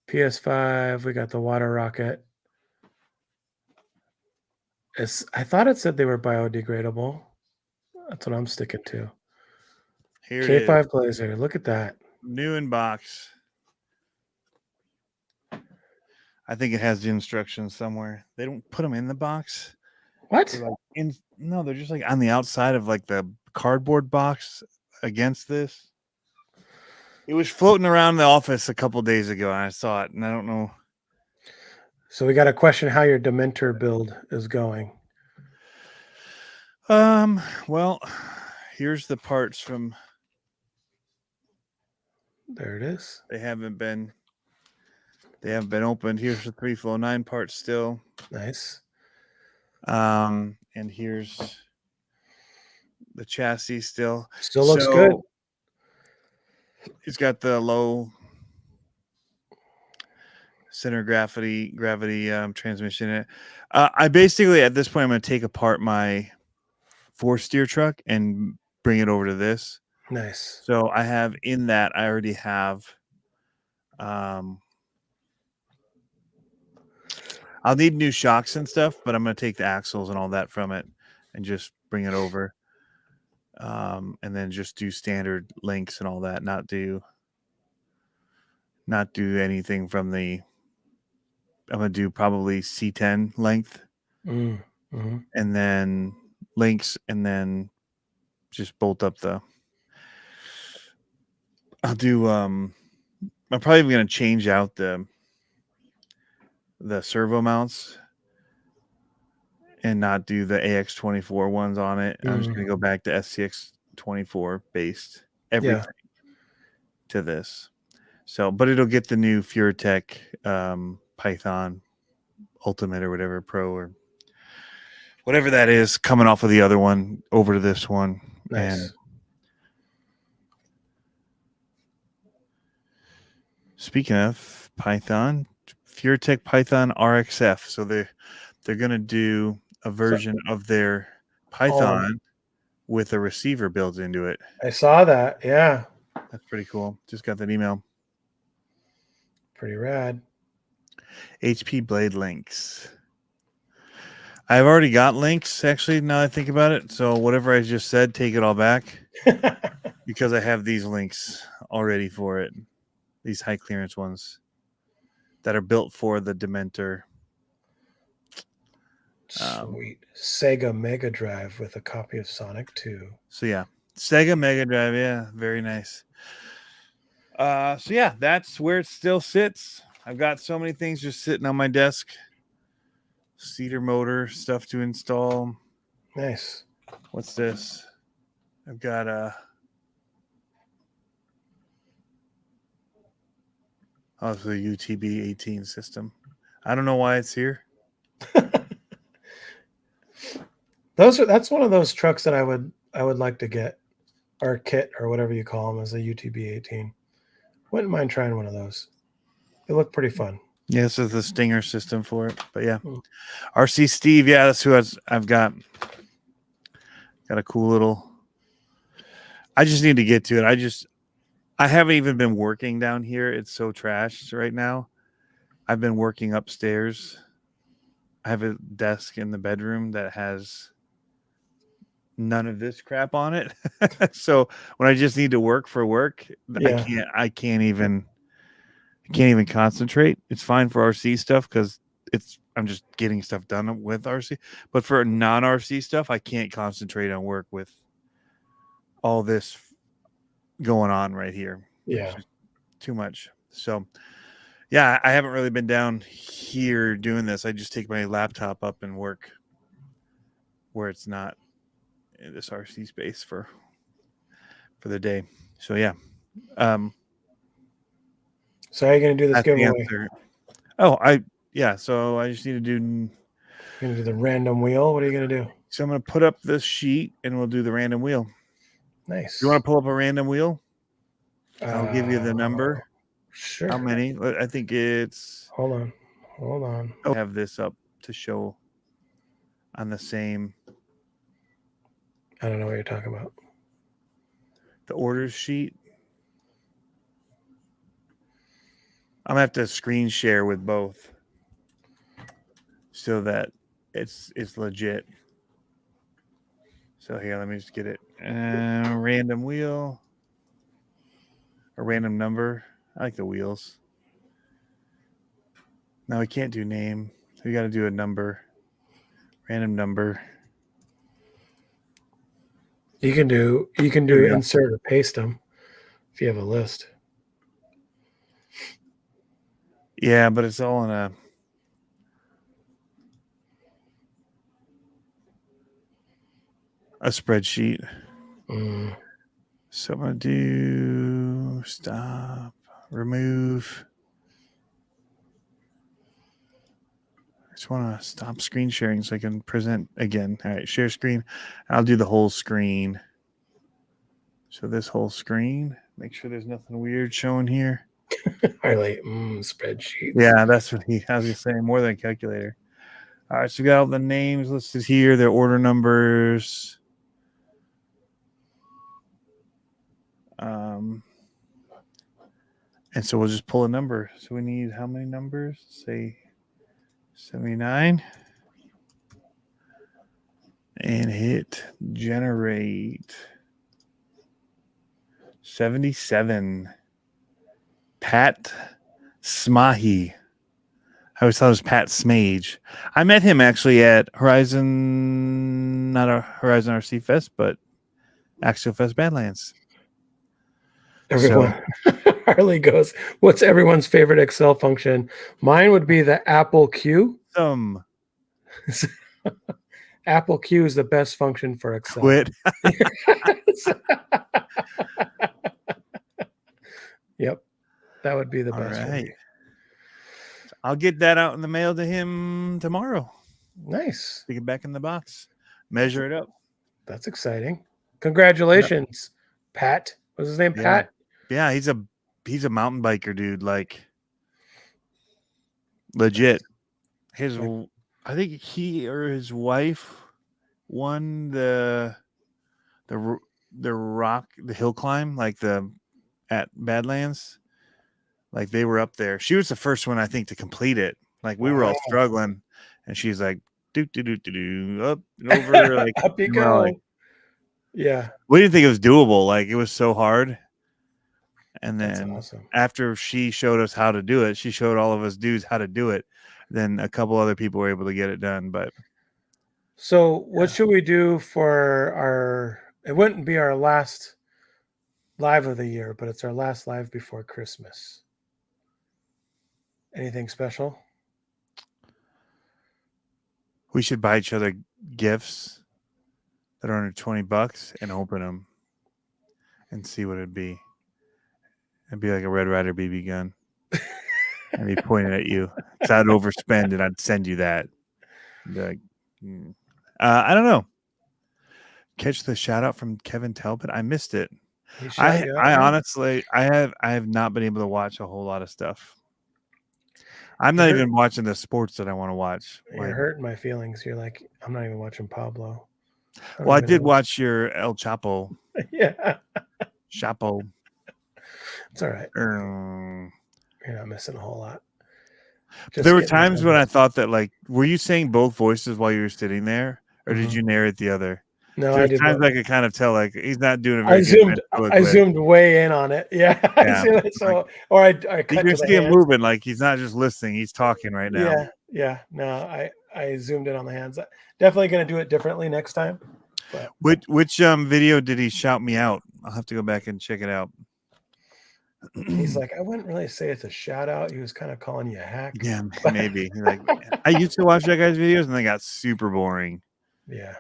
PS5, we got the water rocket. I thought it said they were biodegradable. That's what I'm sticking to. Here K5 it is. Blazer. Look at that. New in box. I think it has the instructions somewhere. They don't put them in the box. What? They're just like on the outside of like the cardboard box against this. It was floating around the office a couple days ago, and I saw it, and I don't know. So we got a question how your Dementor build is going. Well, here's the parts from. There it is. They haven't been opened. Here's the 309 parts still. Nice. And here's the chassis still. Still looks good. It's got the low center gravity transmission in it. I basically at this point I'm going to take apart my 4-steer truck and bring it over to this. Nice. So I have in that I already have I'll need new shocks and stuff, but I'm going to take the axles and all that from it and just bring it over. And then just do standard links and all that, not do anything from the I'm going to do probably C10 length mm-hmm. and then links and then just bolt up I'll do I'm probably going to change out the servo mounts and not do the AX24 ones on it. I'm just going to go back to SCX24 based everything to this. So, but it'll get the new FureTech Python Ultimate or whatever Pro or whatever that is coming off of the other one over to this one. Nice. And speaking of Python, FureTech Python RXF. So they're gonna do a version of their Python with a receiver built into it. I saw that. Yeah. That's pretty cool. Just got that email. Pretty rad. HP Blade links. I've already got links, actually, now I think about it. So whatever I just said, take it all back. Because I have these links already for it. These high clearance ones that are built for the Dementor. Sweet. Sega Mega Drive with a copy of Sonic 2. So yeah. Sega Mega Drive, yeah, very nice. So yeah, that's where it still sits. I've got so many things just sitting on my desk. Cedar motor stuff to install. Nice. What's this? I've got the UTB 18 system. I don't know why it's here. That's one of those trucks that I would like to get, or kit, or whatever you call them, as a UTB 18. Wouldn't mind trying one of those. They look pretty fun. Yeah, this is the Stinger system for it. But yeah. RC Steve, yeah, that's who I've got. Got a cool little. I just need to get to it. I haven't even been working down here. It's so trashed right now. I've been working upstairs. I have a desk in the bedroom that has none of this crap on it. So when I just need to work for work, Yeah. I can't even concentrate. It's fine for RC stuff because I'm just getting stuff done with RC. But for non-RC stuff, I can't concentrate on work with all this going on right here. Yeah. Too much. So yeah, I haven't really been down here doing this. I just take my laptop up and work where it's not in this RC space for the day. So yeah. So how are you going to do this giveaway? So I just need to do. You're going to do the random wheel? What are you going to do? So I'm going to put up this sheet and we'll do the random wheel. Nice. You want to pull up a random wheel? I'll give you the number. Sure. How many? I think it's. Hold on. I have this up to show on the same. I don't know what you're talking about. The orders sheet. I'm gonna have to screen share with both so that it's legit. So here, let me just get it. Random wheel. A random number. I like the wheels. Now we can't do name. We got to do a number. Random number. You can do insert or paste them if you have a list. Yeah, but it's all in a spreadsheet. So I'm going to do stop, remove. I just want to stop screen sharing so I can present again. All right, share screen. I'll do the whole screen. So this whole screen, make sure there's nothing weird showing here. Highlight spreadsheet. Yeah, that's what I was going to say, more than a calculator. All right, so we got all the names listed here, their order numbers. And so we'll just pull a number. So we need how many numbers? Say 79. And hit generate. 77. Pat Smahi. I always thought it was Pat Smage. I met him actually at Horizon, not a Horizon RC Fest, but Axial Fest Badlands. Everyone, Harley goes, what's everyone's favorite Excel function? Mine would be the Apple Q. Apple Q is the best function for Excel. Quit. Yep. That would be the best. All right. I'll get that out in the mail to him tomorrow. Nice. Stick it back in the box. Measure it up. That's exciting. Congratulations, Pat. What's his name? Pat? Yeah, he's a mountain biker, dude. Like legit. His, Like- I think he or his wife won the hill climb, like at Badlands. Like they were up there. She was the first one, I think, to complete it. Like we were all Wow. struggling, and she's like, do up and over. Like Up you and we're all go. like, Yeah, we didn't think it was doable. Like it was so hard. And that's then awesome. after she showed us how to do it, she showed all of us dudes how to do it. Then a couple other people were able to get it done. But So, what should we do for our? It wouldn't be our last live of the year, but it's our last live before Christmas. Anything special? we should buy each other gifts that are under $20 and open them and see what it'd be. It'd be like a Red Ryder BB gun. I'd be pointing at you. So I'd overspend and I'd send you that. Like, I don't know. Catch the shout out from Kevin Talbot. I missed it. I honestly, I have not been able to watch a whole lot of stuff. I'm not even watching the sports that I want to watch. You're hurting my feelings. You're like, I'm not even watching Pablo. Well, I did watch your El Chapo. Yeah. Chapo. It's all right. You're not missing a whole lot. There were times when I thought that, like, were you saying both voices while you were sitting there, or did you narrate the other? No, I did. Times I could kind of tell, like, he's not doing a very good I zoomed way in on it. Yeah. So, or I cut you can see him moving, like he's not just listening; he's talking right now. Yeah. No, I zoomed in on the hands. Definitely going to do it differently next time. But. Which video did he shout me out? I'll have to go back and check it out. He's like, I wouldn't really say it's a shout out. He was kind of calling you a hack. Yeah, maybe. He's like, I used to watch that guy's videos and they got super boring. Yeah.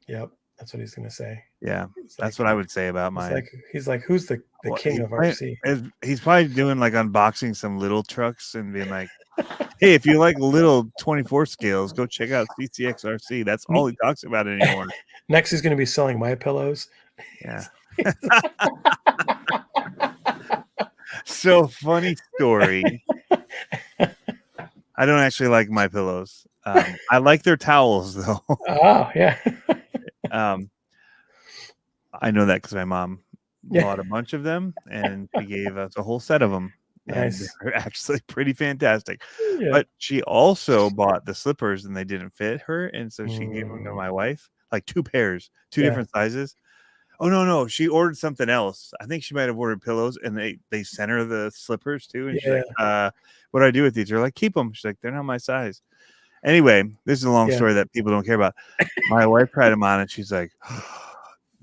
Yep. That's what he's gonna say. Yeah, that's what I would say about mine. He's like, who's the king of RC? He's probably doing like unboxing some little trucks and being like, hey, if you like little 24 scales, go check out CCX RC. That's all he talks about anymore. Next, he's gonna be selling my pillows. Yeah. So funny story. I don't actually like my pillows. I like their towels though. Oh yeah. I know that because my mom bought a bunch of them and she gave us a whole set of them. Nice. And they're actually pretty fantastic. Yeah. But she also bought the slippers and they didn't fit her, and so she gave them to my wife, like 2 pairs, 2 different sizes. Oh no, she ordered something else. I think she might have ordered pillows, and they sent her the slippers too. And she's like, what do I do with these? They're like, keep them. She's like, they're not my size. Anyway, this is a long story that people don't care about. My wife tried them on and she's like,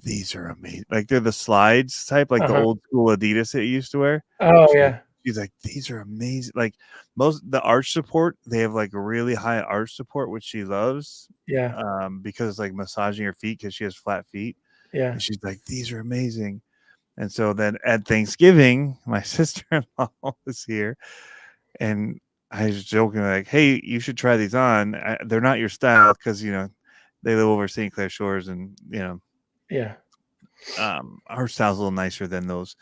these are amazing. Like they're the slides type, like the old school Adidas that you used to wear. Oh yeah. She's like, these are amazing. Like the arch support, they have like a really high arch support, which she loves. Yeah. Because it's like massaging her feet because she has flat feet. Yeah. And she's like, these are amazing. And so then at Thanksgiving, my sister-in-law was here, and I was joking like, hey, you should try these on. They're not your style because, you know, they live over St. Clair Shores and, you know. Yeah. Our style's a little nicer than those.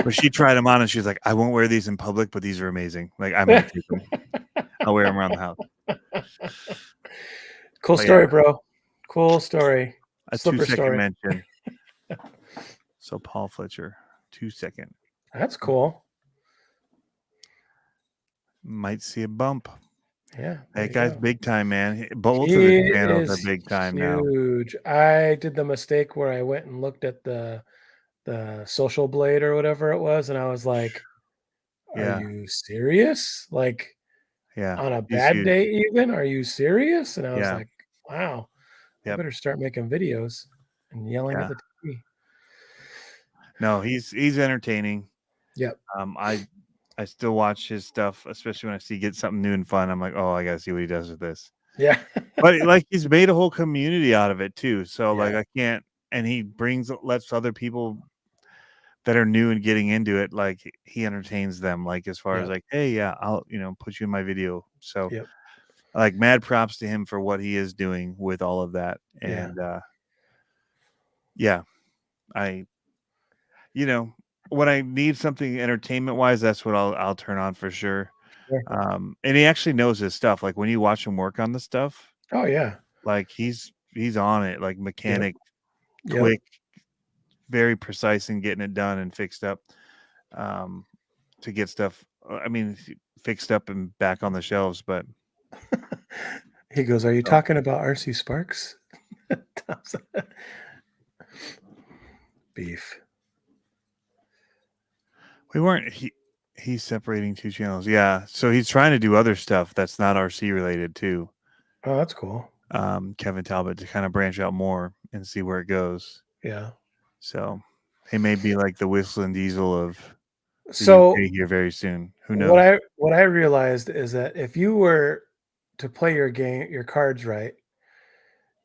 But she tried them on and she's like, I won't wear these in public, but these are amazing. Like, I'm going to keep them. I'll wear them around the house. Cool story, bro. Cool story. A 2-second mention. So Paul Fletcher, 2-second. That's cool. Might see a bump. Yeah, that guy's big time, man. Both of his channels are big time now. Huge. I did the mistake where I went and looked at the Social Blade or whatever it was, and I was like, "Are you serious? Like, on a bad day, even? Are you serious?" And I was like, "Wow, I better start making videos and yelling at the TV." No, he's entertaining. Yep. I still watch his stuff, especially when I see get something new and fun. I'm like, oh, I gotta see what he does with this. Yeah. But like he's made a whole community out of it too. So like I can't, and he lets other people that are new and getting into it, like he entertains them, like as far as like, hey, I'll put you in my video. So like mad props to him for what he is doing with all of that. And when I need something entertainment wise, that's what I'll turn on for sure. And he actually knows his stuff. Like when you watch him work on the stuff, Oh yeah. like he's on it, like mechanic, Yep. quick, very precise in getting it done and fixed up. To get stuff, I mean, fixed up and back on the shelves. But he goes, "Are you talking about RC Sparks?" Beef. We weren't. He's separating 2 channels. Yeah, so he's trying to do other stuff that's not RC related too. Oh, that's cool. Kevin Talbot, to kind of branch out more and see where it goes. Yeah. So he may be like the Whistling Diesel of the So UK here very soon. Who knows? what I realized is that if you were to play your cards right,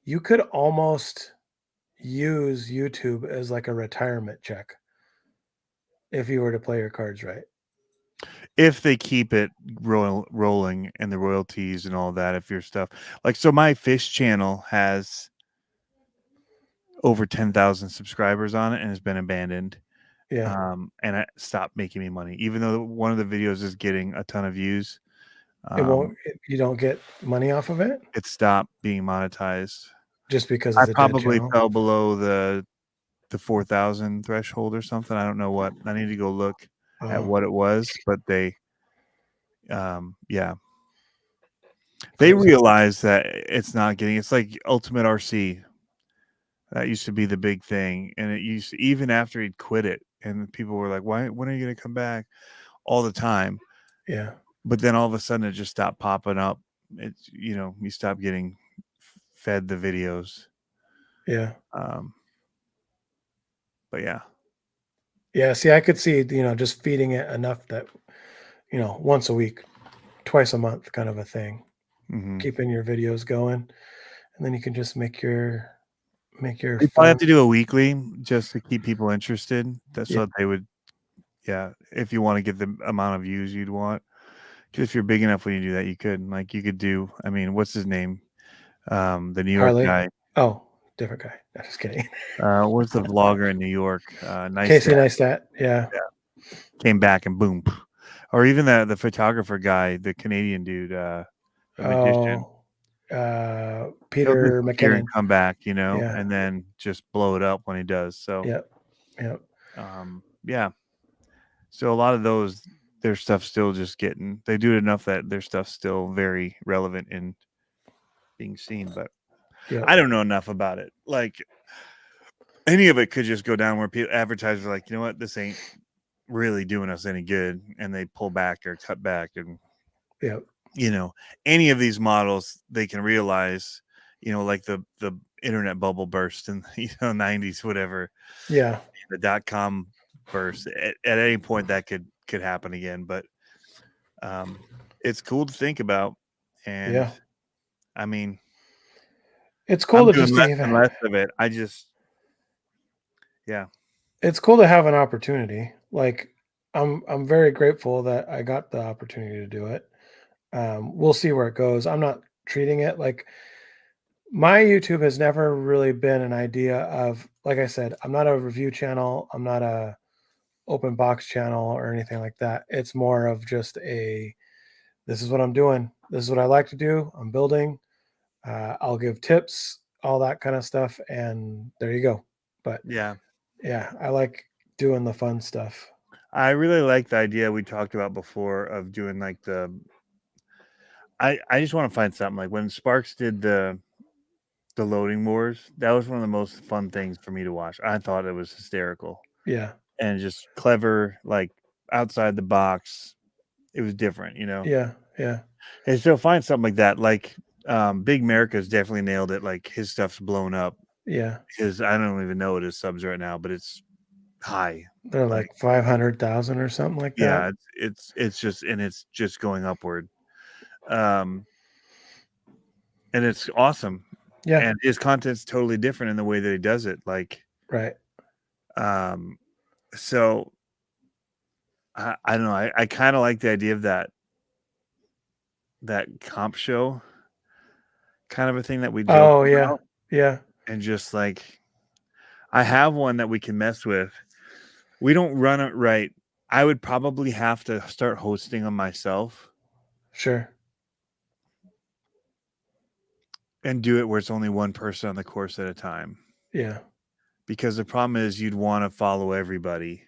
you could almost use YouTube as like a retirement check if you were to play your cards right. If they keep it rolling and the royalties and all that, if your stuff like, so my fish channel has over 10,000 subscribers on it and has been abandoned. Yeah. And it stopped making me money, even though one of the videos is getting a ton of views. You don't get money off of it It stopped being monetized just because I it's a dead probably channel. fell below the 4,000 threshold or something. I don't know what. I need to go look at what it was, but they they realized that it's not getting. It's like Ultimate RC. That used to be the big thing, and it used to, even after he'd quit it, and people were like, "Why? When are you going to come back?" All the time. Yeah. But then all of a sudden, it just stopped popping up. It's you stop getting fed the videos. Yeah. But yeah. Yeah. See, I could see, just feeding it enough that, once a week, twice a month kind of a thing, keeping your videos going. And then you can just make your You probably have to do a weekly just to keep people interested. That's what they would. Yeah, if you want to get the amount of views you'd want, because if you're big enough when you do that, you could do. I mean, what's his name? The New York Harley? guy. Oh, different guy. No, just kidding. What's the vlogger in New York? Casey Neistat. Yeah. Came back and boom. Or even the photographer guy, the Canadian dude, the magician. Peter McKinnon. And come back, Yeah. and then just blow it up when he does. So Yep. Yeah. So a lot of those, their stuff still just they do it enough that their stuff's still very relevant in being seen. But I don't know enough about it. Like any of it could just go down where advertisers are like, you know what, this ain't really doing us any good, and they pull back or cut back, and any of these models they can realize, like the internet bubble burst in the 90s, whatever. Yeah. The .com burst at any point that could happen again, but it's cool to think about. And I mean, it's cool to just less and less of it. It's cool to have an opportunity. Like I'm very grateful that I got the opportunity to do it. We'll see where it goes. I'm not treating it like my YouTube has never really been an idea of, like I said, I'm not a review channel. I'm not a open box channel or anything like that. It's more of just this is what I'm doing. This is what I like to do. I'm building. I'll give tips, all that kind of stuff. And there you go. But yeah, I like doing the fun stuff. I really like the idea we talked about before of doing like I just want to find something like when Sparks did the loading wars. That was one of the most fun things for me to watch. I thought it was hysterical. Yeah. And just clever, like outside the box. It was different, Yeah. And so find something like that. Like Big America's definitely nailed it. Like his stuff's blown up. Yeah. His I don't even know what his subs right now, but it's high. They're like 500,000 or something like that. Yeah, it's just going upward. And it's awesome. Yeah. And his content's totally different in the way that he does it. Like right. So I don't know. I kind of like the idea of that comp show kind of a thing that we joke about. Yeah. And just like I have one that we can mess with. We don't run it right. I would probably have to start hosting them myself. Sure. and do it where it's only one person on the course at a time. Yeah. Because the problem is you'd want to follow everybody.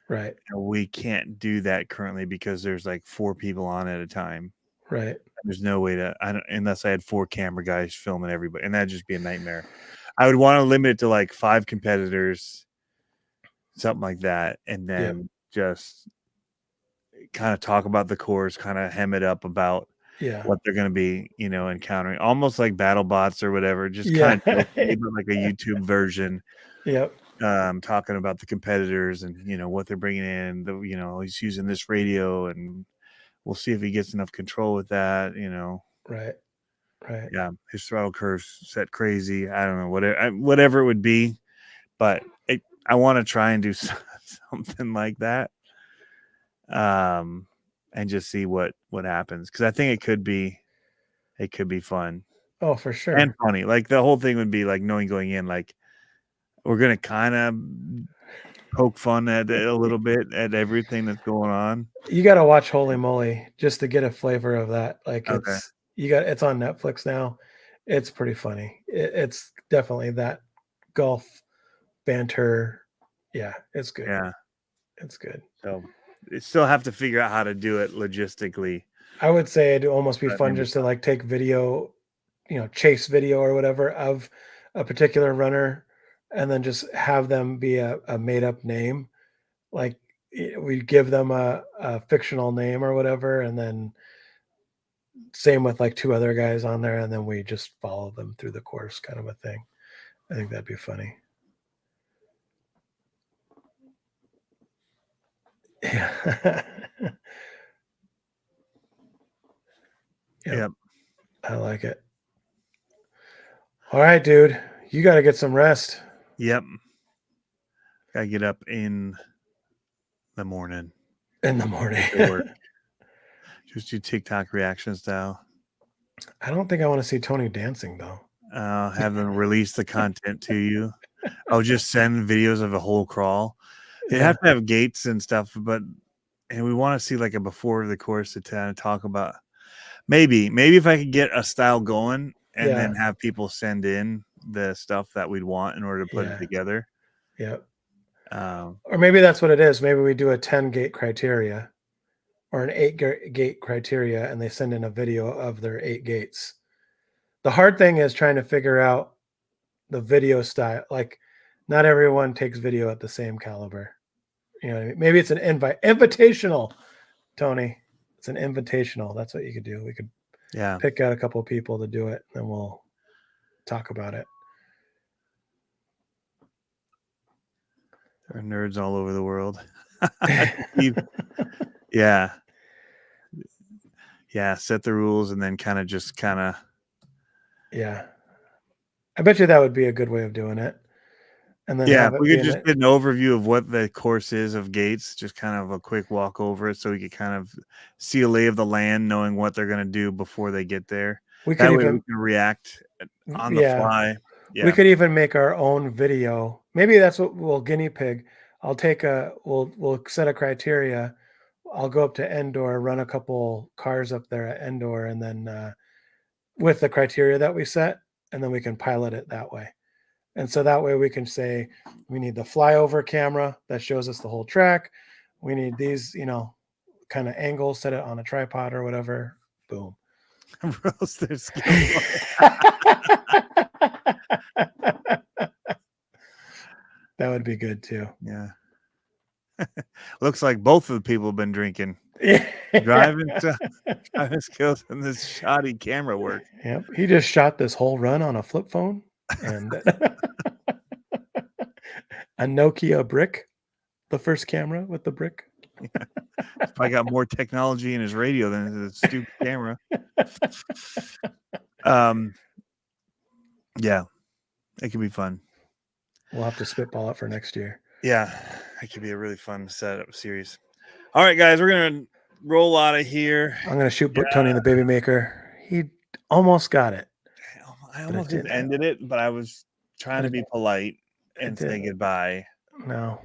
Right. And we can't do that currently because there's like 4 people on at a time. Right. There's no way to, unless I had 4 camera guys filming everybody, and that'd just be a nightmare. I would want to limit it to like 5 competitors, something like that, and then just kind of talk about the course, kind of hem it up about what they're going to be, encountering, almost like battle bots or whatever, just kind of like a YouTube version. Yep. Talking about the competitors and what they're bringing in. He's using this radio, and we'll see if he gets enough control with that. Right. Yeah, his throttle curve's set crazy. I don't know, whatever it would be, but I want to try and do something like that, and just see what happens, because I think it could be fun. Oh, for sure. And funny. Like the whole thing would be like knowing going in, like we're gonna kind of poke fun at it a little bit at everything that's going on. You got to watch Holy Moly just to get a flavor of that. Like Okay. it's on Netflix now. It's pretty funny. It's definitely that golf banter. Yeah, it's good. Yeah, it's good. So you still have to figure out how to do it logistically. I would say it'd almost be fun just to like take video, chase video or whatever of a particular runner, and then just have them be a made up name. Like we give them a fictional name or whatever, and then same with like 2 other guys on there, and then we just follow them through the course, kind of a thing. I think that'd be funny. Yeah. Yep. I like it. All right, dude. You got to get some rest. Yep. Gotta get up in the morning. Just do TikTok reactions now. I don't think I want to see Tony dancing though. Have them release the content to you. I'll just send videos of a whole crawl. They have to have gates and stuff, and we want to see like a before the course to kind of talk about. Maybe if I could get a style going and then have people send in the stuff that we'd want in order to put it together. Yep. Or maybe that's what it is. Maybe we do a 10 gate criteria or an 8 gate criteria, and they send in a video of their 8 gates. The hard thing is trying to figure out the video style. Like not everyone takes video at the same caliber. You know what I mean? Maybe it's an invitational, Tony. It's an invitational. That's what you could do. We could pick out a couple of people to do it, and we'll talk about it. There are nerds all over the world. Yeah. Set the rules and then kind of. Yeah. I bet you that would be a good way of doing it. And then we could just get an overview of what the course is of gates, just kind of a quick walk over it so we could kind of see a lay of the land, knowing what they're going to do before they get there. We can react on the fly. Yeah. We could even make our own video. Maybe that's what we'll guinea pig. We'll set a criteria. I'll go up to Endor, run a couple cars up there at Endor, and then with the criteria that we set, and then we can pilot it that way. And so that way we can say, we need the flyover camera that shows us the whole track. We need these, kind of angles, set it on a tripod or whatever. Boom. Roast their skill. That would be good too. Yeah. Looks like both of the people have been drinking. Driving skills and this shoddy camera work. Yep. He just shot this whole run on a flip phone and a Nokia brick, the first camera with the brick. He's probably got more technology in his radio than the stupid camera. Yeah, it could be fun. We'll have to spitball it for next year. Yeah, it could be a really fun setup series. All right, guys, we're gonna roll out of here. I'm gonna shoot Tony and the Babymaker. He almost got it. I almost just ended it, but I was trying to be polite and say goodbye. No.